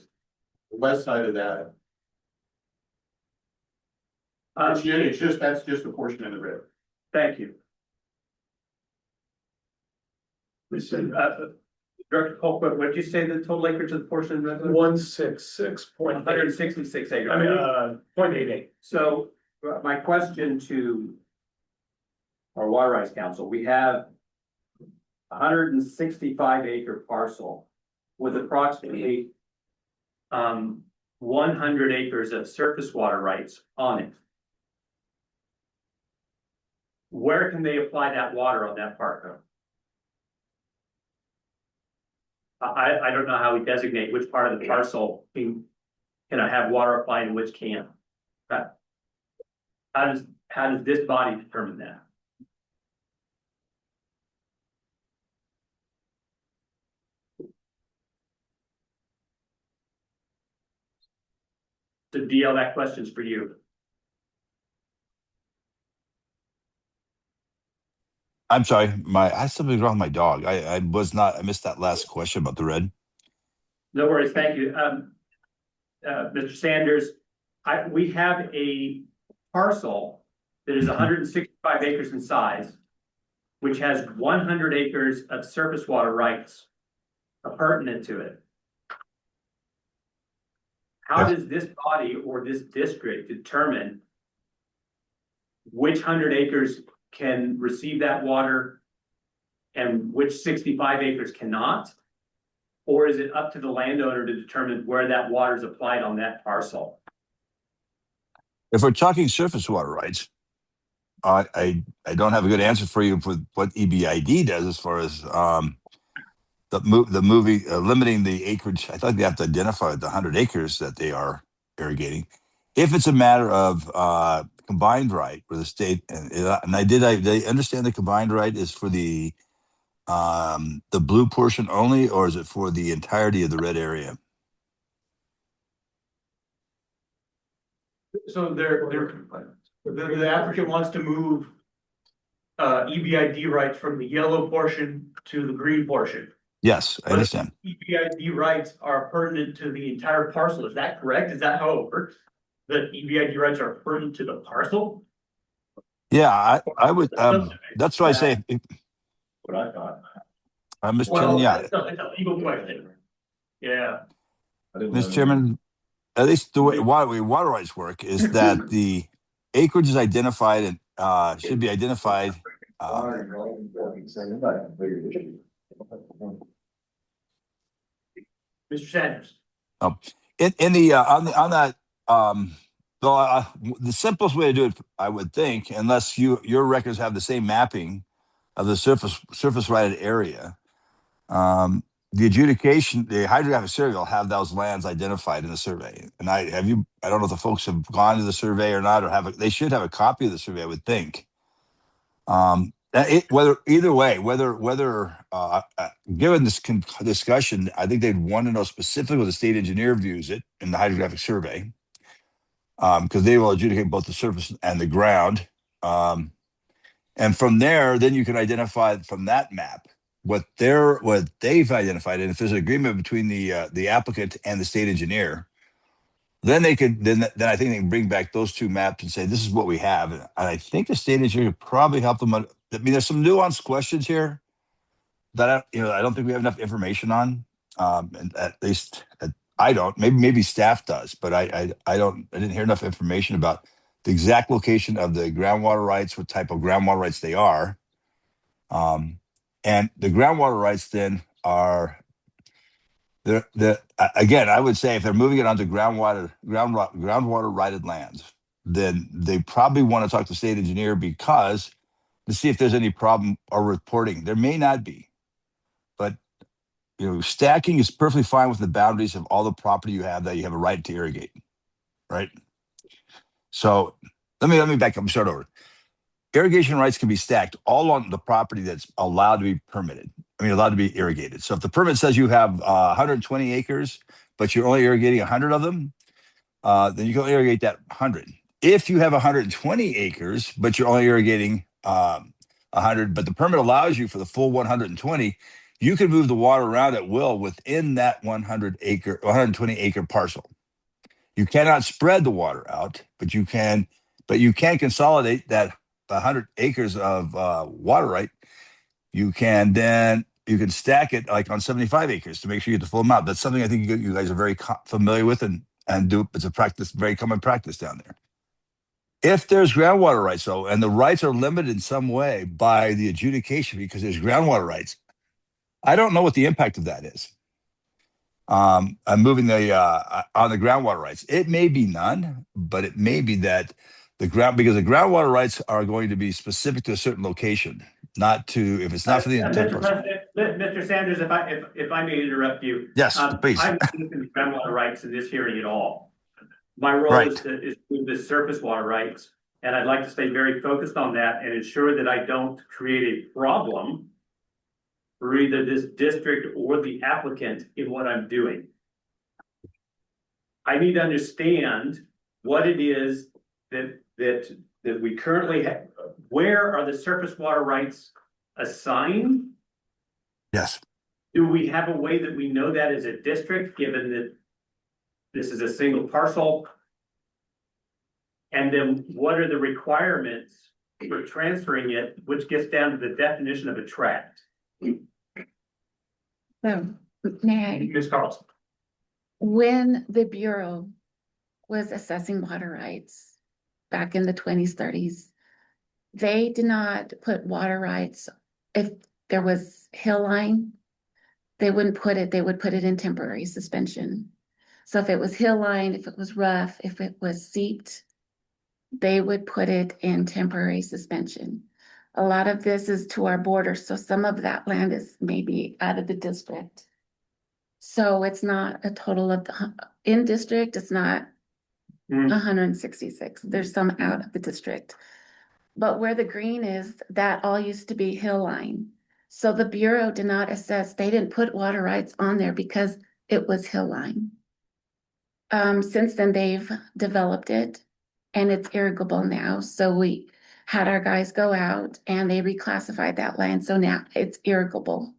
the west side of that. It's just, that's just a portion in the red. Thank you. Director Colquitt, what did you say the total acreage of the portion in red? 166.8. 166 acres. I mean, 0.88. So my question to our Water Rights Council, we have 165 acre parcel with approximately 100 acres of surface water rights on it. Where can they apply that water on that part? I don't know how we designate which part of the parcel can I have water applied and which can't. How does this body determine that? So DL, that question's for you. I'm sorry, I had something wrong with my dog. I missed that last question about the red. No worries, thank you. Mr. Sanders, we have a parcel that is 165 acres in size, which has 100 acres of surface water rights pertinent to it. How does this body or this district determine which 100 acres can receive that water and which 65 acres cannot? Or is it up to the landowner to determine where that water is applied on that parcel? If we're talking surface water rights, I don't have a good answer for you for what EBID does as far as limiting the acreage. I thought they have to identify the 100 acres that they are irrigating. If it's a matter of combined right where the state I understand the combined right is for the blue portion only, or is it for the entirety of the red area? So the applicant wants to move EBID rights from the yellow portion to the green portion. Yes, I understand. EBID rights are pertinent to the entire parcel. Is that correct? Is that how it works? That EBID rights are pertinent to the parcel? Yeah, I would. That's why I say. What I thought. Mr. Chairman, yeah. It's a legal question. Yeah. Mr. Chairman, at least the way water rights work is that the acreage is identified and should be identified. Mr. Sanders. Oh, in the on that the simplest way to do it, I would think, unless your records have the same mapping of the surface righted area, the adjudication, the hydrographic survey will have those lands identified in the survey. And I don't know if the folks have gone to the survey or not, or they should have a copy of the survey, I would think. Whether given this discussion, I think they'd want to know specifically what the state engineer views it in the hydrographic survey, because they will adjudicate both the surface and the ground. And from there, then you can identify from that map what they've identified. And if there's an agreement between the applicant and the state engineer, then they could then I think they can bring back those two maps and say, this is what we have. And I think the state engineer could probably help them. I mean, there's some nuanced questions here that I don't think we have enough information on. And at least I don't. Maybe staff does, but I didn't hear enough information about the exact location of the groundwater rights, what type of groundwater rights they are. And the groundwater rights then are again, I would say if they're moving it onto groundwater righted lands, then they probably want to talk to the state engineer to see if there's any problem or reporting. There may not be, but stacking is perfectly fine with the boundaries of all the property you have that you have a right to irrigate, right? So let me back up and start over. Irrigation rights can be stacked all on the property that's allowed to be permitted. Allowed to be irrigated. So if the permit says you have 120 acres, but you're only irrigating 100 of them, then you can irrigate that 100. If you have 120 acres, but you're only irrigating 100, but the permit allows you for the full 120, you can move the water around at will within that 120 acre parcel. You cannot spread the water out, but you can consolidate that 100 acres of water right. You can stack it like on 75 acres to make sure you get the full amount. That's something I think you guys are very familiar with and do. It's a practice, very common practice down there. If there's groundwater rights though, and the rights are limited in some way by the adjudication because there's groundwater rights, I don't know what the impact of that is. I'm moving on the groundwater rights. It may be none, but it may be that because the groundwater rights are going to be specific to a certain location, not to if it's not for the intent. Mr. Sanders, if I may interrupt you. Yes, please. I'm not looking at groundwater rights in this hearing at all. My role is to move the surface water rights, and I'd like to stay very focused on that and ensure that I don't create a problem for either this district or the applicant in what I'm doing. I need to understand what it is that we currently have. Where are the surface water rights assigned. Yes. Do we have a way that we know that as a district, given that this is a single parcel? And then what are the requirements for transferring it, which gets down to the definition of a tract? So, may I? Ms. Carlson. When the Bureau was assessing water rights back in the 20s, 30s, they did not put water rights. If there was hill line, they would put it in temporary suspension. So if it was hill line, if it was rough, if it was seeped, they would put it in temporary suspension. A lot of this is to our border, so some of that land is maybe out of the district. So it's not a total of in district, it's not 166. There's some out of the district. But where the green is, that all used to be hill line. So the Bureau did not assess, they didn't put water rights on there because it was hill line. Since then, they've developed it and it's irrigable now. So we had our guys go out and they reclassified that land. So now it's irrigable.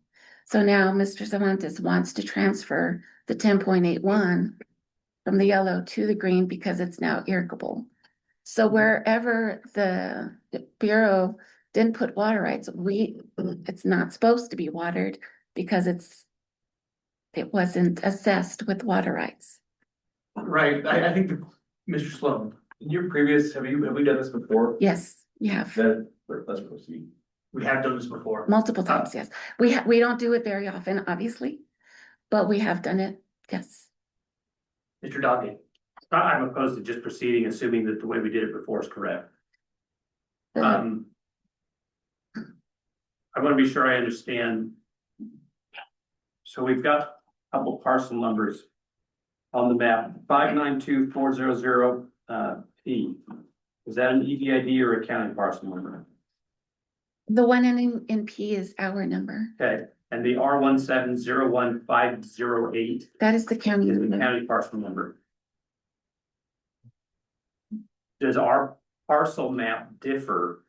So now Mr. Cervantes wants to transfer the 10.81 from the yellow to the green because it's now irrigable. So wherever the Bureau didn't put water rights, it's not supposed to be watered because it wasn't assessed with water rights. Right, I think, Mr. Sloan, In your previous, have we done this before? Yes, you have. Let's proceed. we have done this before. Multiple times, yes. We don't do it very often, obviously, but we have done it, yes. Mr. Doggy, I'm opposed to just proceeding, assuming that the way we did it before is correct. I want to be sure I understand. So we've got a couple parcel numbers on the map, 592,400 P. Is that an EBID or a county parcel number? The one ending in P is our number. Okay, and the R1701508 That is the county is the number. county parcel number. Does our parcel map differ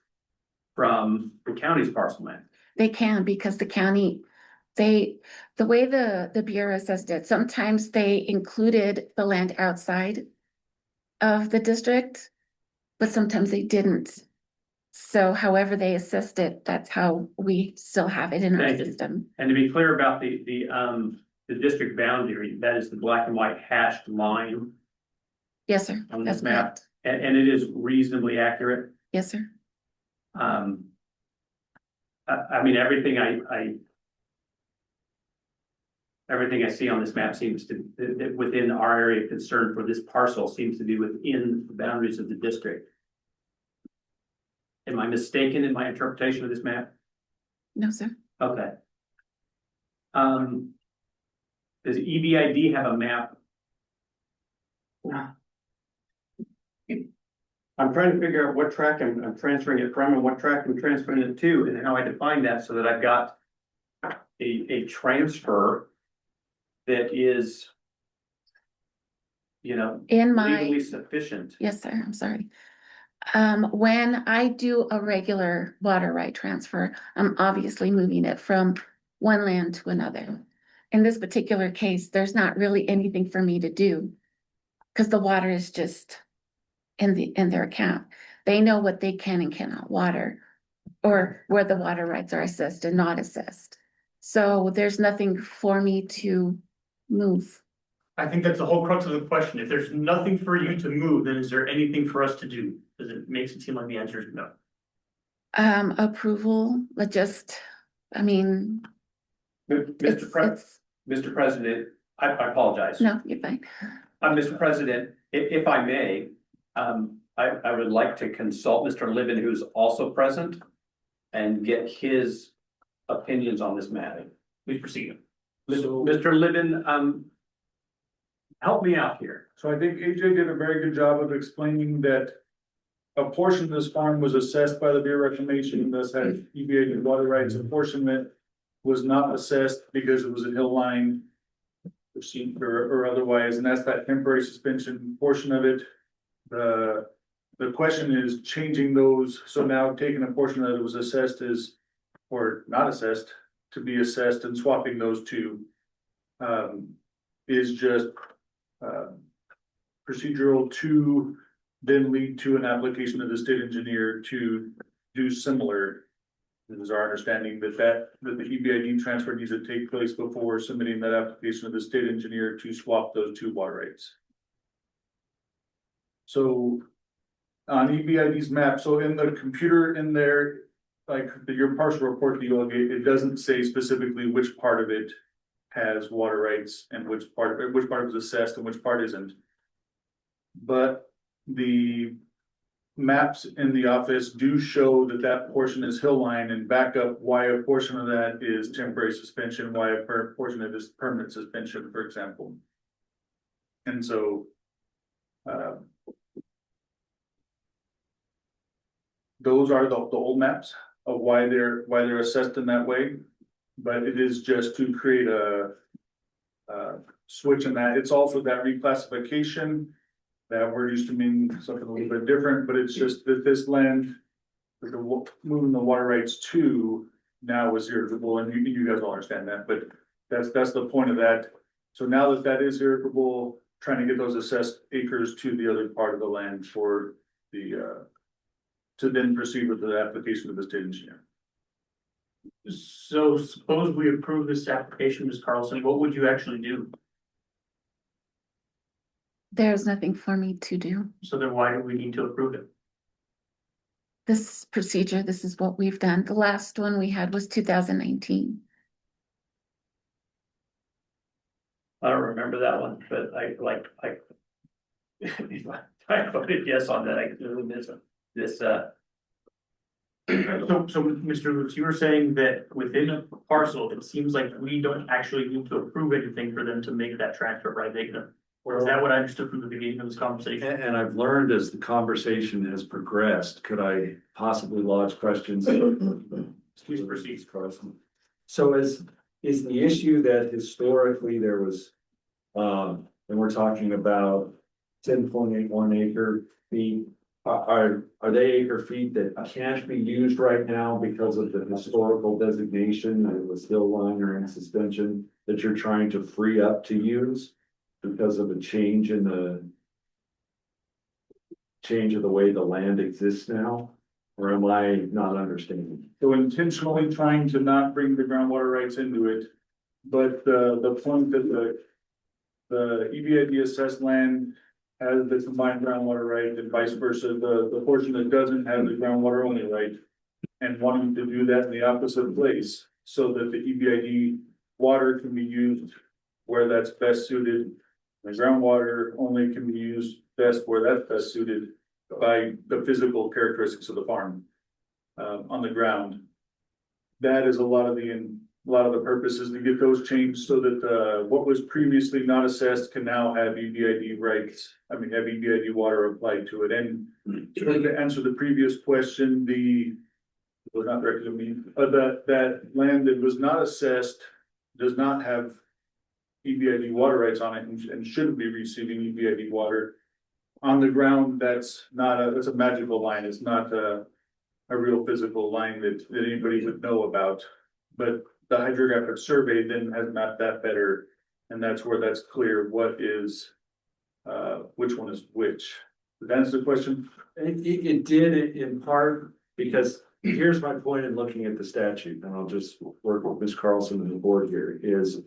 from the county's parcel map? They can because the county, the way the Bureau assessed it, sometimes they included the land outside of the district, but sometimes they didn't. So however they assessed it, that's how we still have it in our Thank you. system. And to be clear about the district boundary, that is the black and white hashed line Yes, sir. on That's this map, correct. and it is reasonably accurate. Yes, sir. I mean, everything I see on this map seems to, that within our area of concern for this parcel seems to be within the boundaries of the district. Am I mistaken in my interpretation of this map? No, sir. Okay. Does EBID have a map? I'm trying to figure out what track I'm transferring it from and what track I'm transferring it to and how I define that so that I've got a transfer that is, you know, In my, legally sufficient. yes, sir. I'm sorry. When I do a regular water right transfer, I'm obviously moving it from one land to another. In this particular case, there's not really anything for me to do because the water is just in their account. They know what they can and cannot water or where the water rights are assessed and not assessed. So there's nothing for me to move. I think that's the whole crux of the question. If there's nothing for you to move, then is there anything for us to do? Because it makes it seem like the answer is no. Approval, but just, I mean, Mr. President, I apologize. no, you're fine. Mr. President, if I may, I would like to consult Mr. Libin, who's also present, and get his opinions on this matter. Please proceed. Mr. Libin, help me out here. So I think AJ did a very good job of explaining that a portion of this farm was assessed by the Bureau of Reclamation and thus had EBA water rights. A portion that was not assessed because it was a hill line or otherwise, and that's that temporary suspension portion of it. The question is changing those, so now taking a portion that was assessed as or not assessed to be assessed and swapping those two. Is just procedural to then lead to an application of the state engineer to do similar. It is our understanding that the EBID transfer needs to take place before submitting that application to the state engineer to swap those two water rights. So on EBID's map, so in the computer in there, like your parcel report that you'll get, it doesn't say specifically which part of it has water rights and which part is assessed and which part isn't. But the maps in the office do show that that portion is hill line, and back up why a portion of that is temporary suspension, why a portion of it is permanent suspension, for example. And so those are the old maps of why they're assessed in that way, but it is just to create a switch in that. It's also that reclassification. That word used to mean something a little bit different, but it's just that this land, moving the water rights to now is irrigable, and you guys all understand that, but that's the point of that. So now that is irrigable, trying to get those assessed acres to the other part of the land for the to then proceed with the application of the state engineer. So suppose we approve this application, Ms. Carlson, what would you actually do? There's nothing for me to do. So then why do we need to approve it? This procedure, this is what we've done. The last one we had was 2019. I don't remember that one, but I voted yes on that. I clearly missed this. So Mr. Lutz, you were saying that within a parcel, it seems like we don't actually need to approve anything for them to make that transfer, right? Or is that what I understood from the beginning of this conversation? And I've learned as the conversation has progressed, could I possibly lodge questions? Please proceed. Carson. So is the issue that historically there was, and we're talking about 10.81 acre feet, are they acre feet that can't be used right now because of the historical designation that it was hill line or in suspension that you're trying to free up to use? Because of a change in the way the land exists now, or am I not understanding? So intentionally trying to not bring the groundwater rights into it, but the point that the EBID assessed land has the combined groundwater right and vice versa, the portion that doesn't have the groundwater only right, and wanting to do that in the opposite place so that the EBID water can be used where that's best suited. The groundwater only can be used best where that's best suited by the physical characteristics of the farm on the ground. That is a lot of the purposes to get those changed so that what was previously not assessed can now have EBID rights. Have EBID water applied to it. And to answer the previous question, was not directed at me, that land that was not assessed does not have EBID water rights on it and shouldn't be receiving EBID water. On the ground, that's a magical line. It's not a real physical line that anybody would know about. But the hydrographic survey then has mapped that better. And that's where that's clear what is, which one is which. Did that answer the question? It did in part, because here's my point in looking at the statute, and I'll just work with Ms. Carlson and the board here, is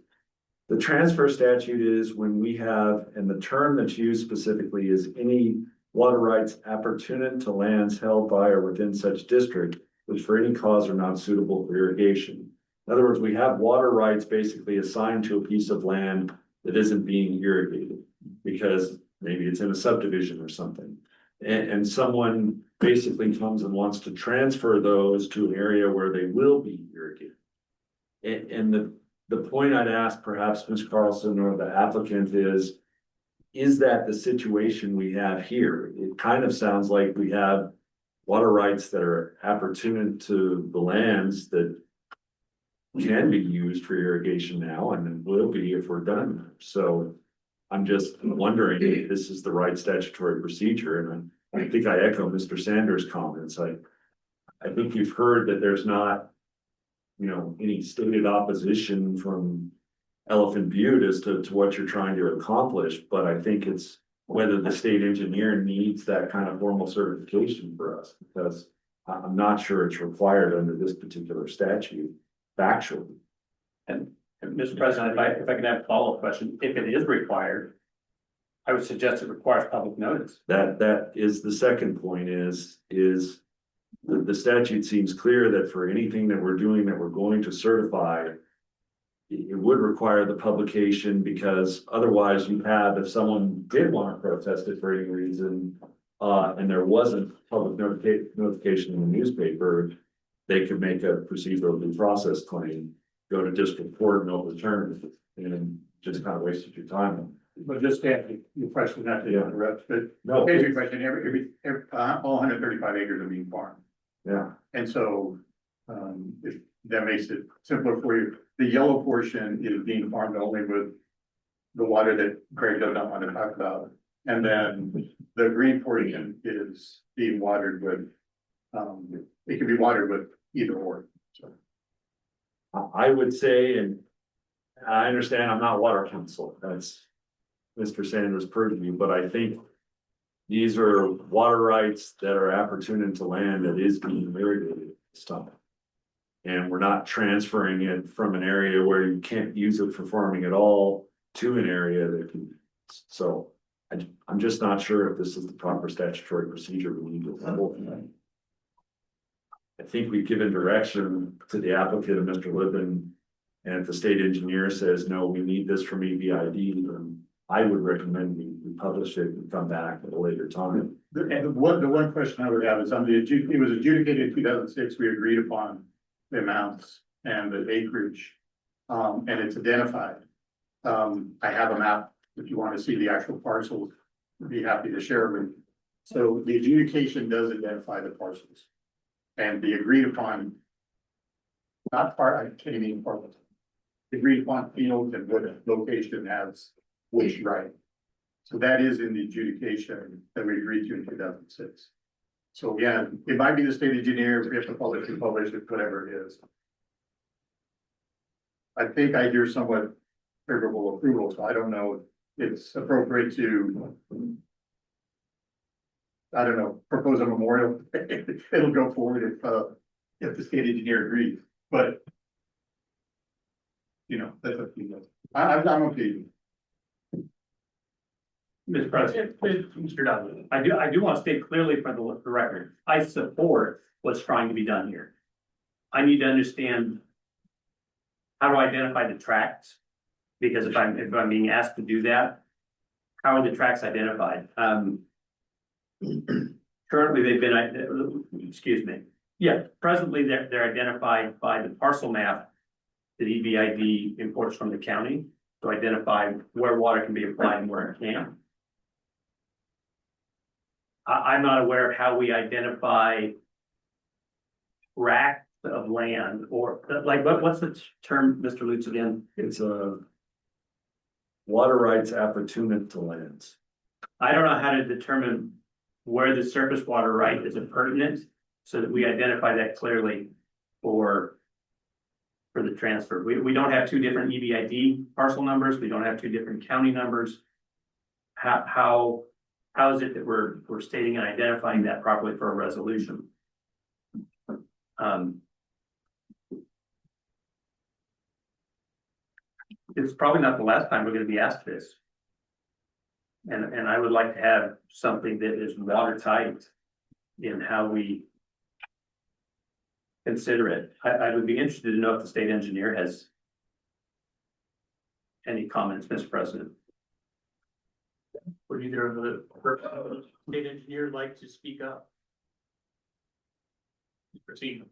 the transfer statute is when we have, and the term that's used specifically is any water rights appertinent to lands held by or within such district, which for any cause are not suitable for irrigation. In other words, we have water rights basically assigned to a piece of land that isn't being irrigated because maybe it's in a subdivision or something. And someone basically comes and wants to transfer those to an area where they will be irrigated. And the point I'd ask perhaps Ms. Carlson or the applicant is that the situation we have here? It kind of sounds like we have water rights that are appertinent to the lands that can be used for irrigation now and will be if we're done. So I'm just wondering if this is the right statutory procedure. And I think I echo Mr. Sanders' comments. I think you've heard that there's not any stated opposition from Elephant Butte as to what you're trying to accomplish, but I think it's whether the state engineer needs that kind of formal certification for us, because I'm not sure it's required under this particular statute factually. And Mr. President, if I can have a follow-up question, if it is required, I would suggest it requires public notice. That is the second point is the statute seems clear that for anything that we're doing that we're going to certify, it would require the publication, because otherwise you have, if someone did want to protest it for any reason, and there wasn't public notification in the newspaper, they could make a procedural due process claim, go to district court and overturn it, and just kind of wasted your time. But just to answer your question, not to interrupt, but No. to answer your question, all 135 acres are being farmed. Yeah. And so, if that makes it simpler for you. The yellow portion is being farmed only with the water that Greg does not want to talk about. And then the green portion is being watered with, it can be watered with either or. So. I would say, and I understand I'm not water council, that's Mr. Sanders' purview, but I think these are water rights that are appertaining to land that is being irrigated this time. And we're not transferring it from an area where you can't use it for farming at all to an area that can. So I'm just not sure if this is the proper statutory procedure we need to follow. I think we've given direction to the applicant, Mr. Lippin, and if the state engineer says, no, we need this from EBID, then I would recommend we publish it and come back at a later time. And the one question I would have is it was adjudicated in 2006, we agreed upon the amounts and the acreage, and it's identified. I have a map, if you want to see the actual parcels, I'd be happy to share with you. So the adjudication does identify the parcels. And the agreed upon, not part, I can't even part of it. Agreed upon fields and what location has which right. So that is in the adjudication that we agreed to in 2006. So again, it might be the state engineer, if we have to publish it, whatever it is. I think I hear somewhat favorable approval, so I don't know if it's appropriate to, I don't know, propose a memorial. It'll go forward if the state engineer agrees, but that's up to you. I'm okay. Mr. President, Mr. Dudley, I do want to state clearly for the record, I support what's trying to be done here. I need to understand how to identify the tracks, because if I'm being asked to do that, how are the tracks identified? Currently, they've been, excuse me. Yeah, presently they're identified by the parcel map that EBID imports from the county to identify where water can be applied and where it can't. I'm not aware of how we identify tracts of land, or like what's the term, Mr. Lutz, again? It's a water rights appertinent to lands. I don't know how to determine where the surface water right is pertinent, so that we identify that clearly for the transfer. We don't have two different EBID parcel numbers. We don't have two different county numbers. How is it that we're stating and identifying that properly for a resolution? It's probably not the last time we're going to be asked this. And I would like to have something that is watertight in how we consider it. I would be interested to know if the state engineer has any comments, Mr. President. Would either of the state engineer like to speak up? Proceed.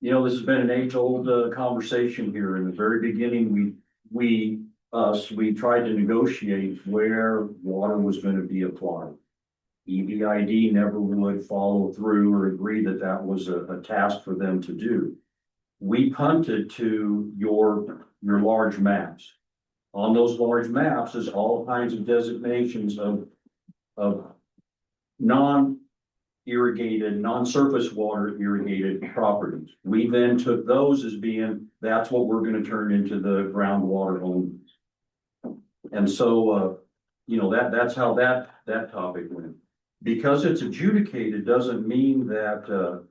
This has been an age-old conversation here. In the very beginning, we tried to negotiate where water was going to be applied. EBID never would follow through or agree that that was a task for them to do. We punted to your large maps. On those large maps is all kinds of designations of irrigated, non-surface water irrigated properties. We then took those as being, that's what we're gonna turn into the groundwater only. And so, you know, that's how that topic went. Because it's adjudicated doesn't mean that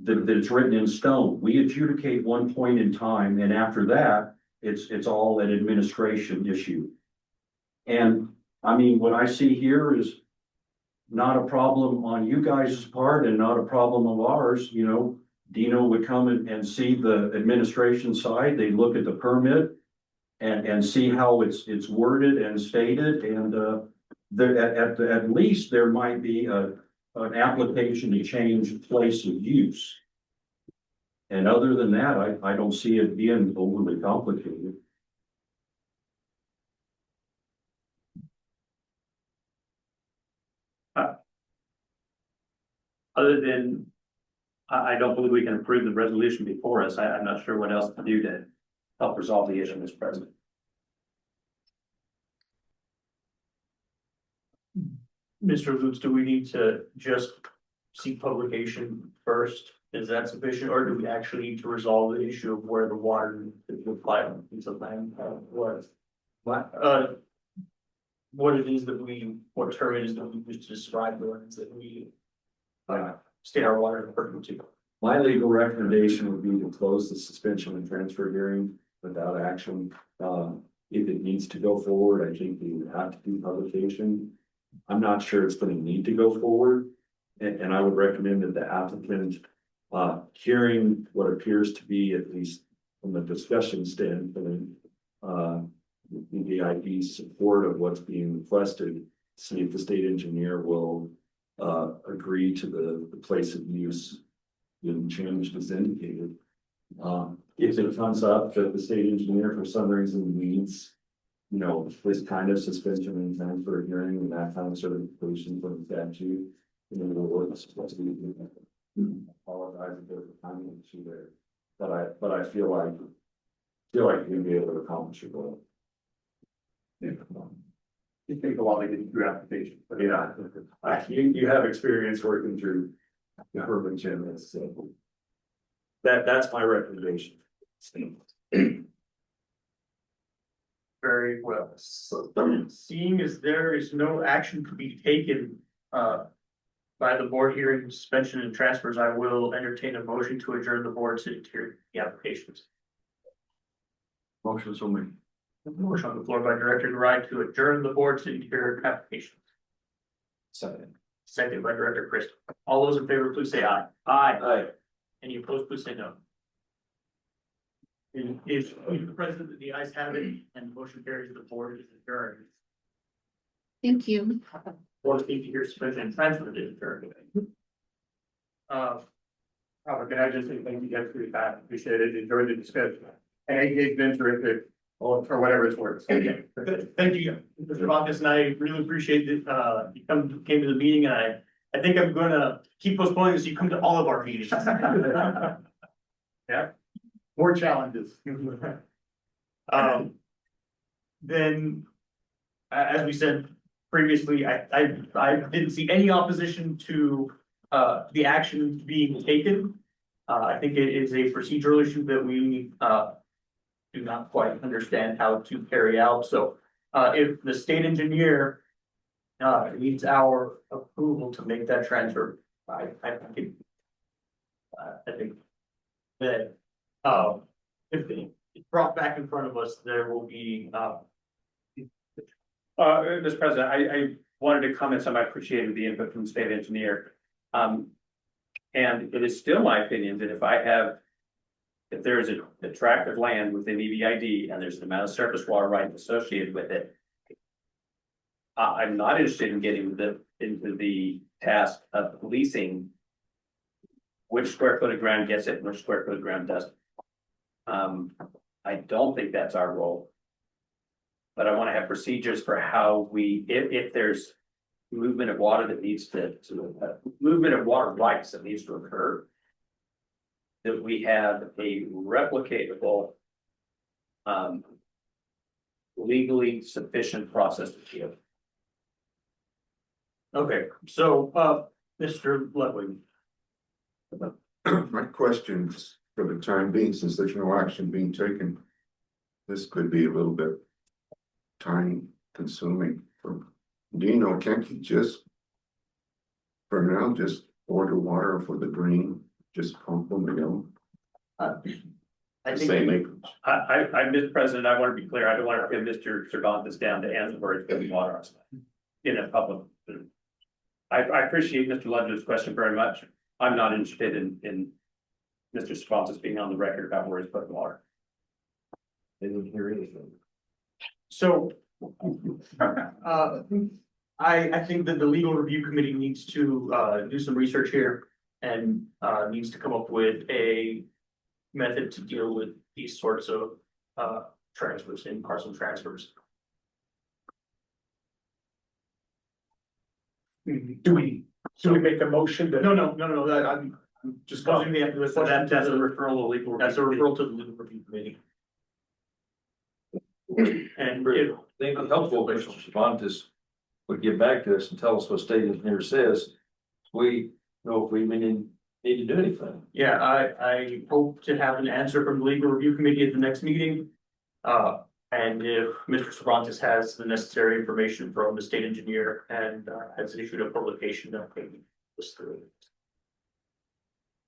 it's written in stone. We adjudicate one point in time, and after that, it's all an administration issue. And I mean, what I see here is not a problem on you guys' part and not a problem of ours, you know. Dino would come and see the administration side, they look at the permit and see how it's worded and stated, and there, at least there might be an application to change place of use. And other than that, I don't see it being overly complicated. Other than, I don't believe we can approve the resolution before us. I'm not sure what else to do to help resolve the issue, Mr. President. Mr. Lutz, do we need to just seek publication first? Is that sufficient, or do we actually need to resolve the issue of where the water is applied on piece of land? What it is that we, what term it is that we use to describe the ones that we state our water pertinent to? My legal recommendation would be to close the suspension and transfer hearing without action. If it needs to go forward, I think we would have to do publication. I'm not sure it's going to need to go forward. And I would recommend that the applicant, hearing what appears to be, at least from a discussion standpoint, the EBID support of what's being requested, see if the state engineer will agree to the place of use being changed as indicated. If it comes up that the state engineer for some reason needs, you know, this kind of suspension and transfer hearing and that kind of certification from the statute, you know, we'll work supposed to be. Apologize if there's a timing issue there, but I feel like we'll be able to accomplish your goal. Yeah. It takes a while to get through application, but Yeah, you have experience working through urban channels, so that's my recommendation. Very well. So, seeing as there is no action to be taken by the board hearing suspension and transfers, I will entertain a motion to adjourn the board to hear the applications. Motion so made. Motion on the floor by Director Wright to adjourn the board to hear applications. Second by Director Christ. All those in favor, please say aye. Aye. Any opposed, please say no. And if the president of the ayes have it and the motion carries, the board is adjourned. Thank you. Board need to hear suspension and transfer is adjourned. Robert, can I just say thank you guys for your time? Appreciate it. Enjoyed the discussion. And AJ's been terrific, or whatever it's worth. Okay, good. Thank you, Mr. Bacchus, and I really appreciate that, you came to the meeting, and I think I'm gonna keep postponing this, you come to all of our meetings. Yeah, more challenges. Then, as we said previously, I didn't see any opposition to, the action being taken. I think it is a procedural issue that we, do not quite understand how to carry out. So if the state engineer needs our approval to make that transfer, I think that if it's brought back in front of us, there will be Mr. President, I wanted to comment on my appreciated the input from the state engineer. And it is still my opinion that if there is a tract of land within EBID and there's an amount of surface water right associated with it, I'm not interested in getting into the task of policing which square foot of ground gets it and which square foot of ground doesn't. I don't think that's our role. But I want to have procedures for how if there's movement of water that needs movement of water rights that needs to occur, that we have a replicatable, legally sufficient process to deal. okay. So Mr. Ludwig. My questions for the time being, since there's no action being taken, this could be a little bit time consuming. Dino, can't you just, for now, just order water for the green, just pump them, I the think, same acreage? Mr. President, I want to be clear. I don't want to pin Mr. Cervantes down to answer where it's getting water on in a public. I appreciate Mr. Ludwig's question very much. I'm not interested in Mr. Cervantes being on the record about where he's putting water. They didn't hear anything. so. I think that the legal review committee needs to do some research here and needs to come up with a method to deal with these sorts of transfers and parcel transfers. Do we make a motion? No, I'm just posing the question. That's a referral to legal. That's a referral to the legal review committee. And if I think it's helpful if Mr. Cervantes would get back to us and tell us what state engineer says. We know if we need to do anything. yeah, I hope to have an answer from the legal review committee at the next meeting. And if Mr. Cervantes has the necessary information from the state engineer and has issued a publication that can list through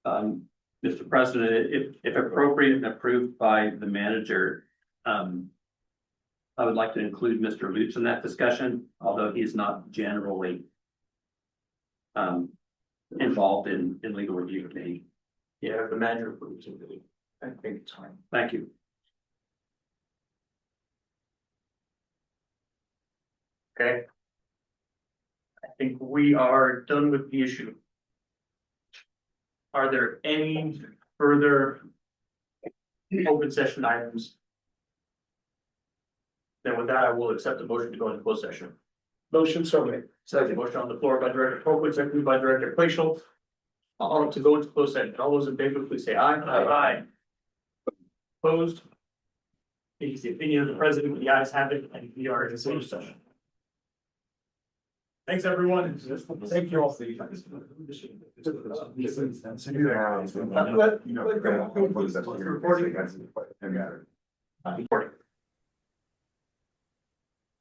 it. Mr. President, if appropriate and approved by the manager, I would like to include Mr. Lutz in that discussion, although he's not generally involved in legal review committee. Yeah, the manager approves it, I think it's fine. Thank you. Okay. I think we are done with the issue. Are there any further open session items? Then with that, I will accept the motion to go into closed session. Motion so made. Second motion on the floor by Director Colquitt, seconded by Director Glacial. All to go into closed session. All those in favor, please say aye. Aye. Opposed? It is the opinion of the president. The ayes have it, and we are in closed session. Thanks, everyone. Thank you all.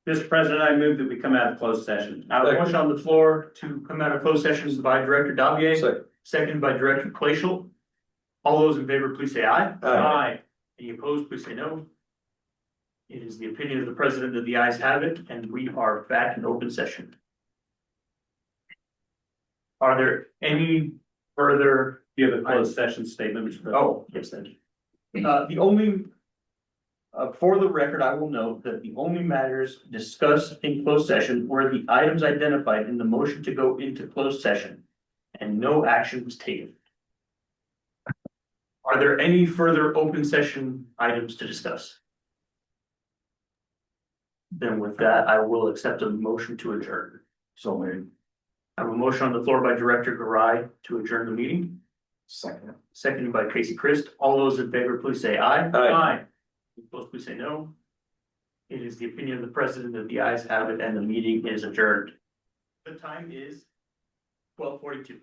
Mr. President, I move that we come out of closed session. I have a motion on the floor to come out of closed sessions by Director Davier, seconded by Director Glacial. All those in favor, please say aye. Aye. Any opposed, please say no. It is the opinion of the president that the ayes have it, and we are back in open session. Are there any further? You have a closed session statement, Mr. President. Oh, yes, thank you. The only, for the record, I will note that the only matters discussed in closed session were the items identified in the motion to go into closed session, and no action was taken. Are there any further open session items to discuss? Then with that, I will accept a motion to adjourn. So maybe. I have a motion on the floor by Director Garai to adjourn the meeting. Second. Seconded by Casey Christ. All those in favor, please say aye. Aye. Opposed, please say no. It is the opinion of the president that the ayes have it and the meeting is adjourned. The time is 12:42.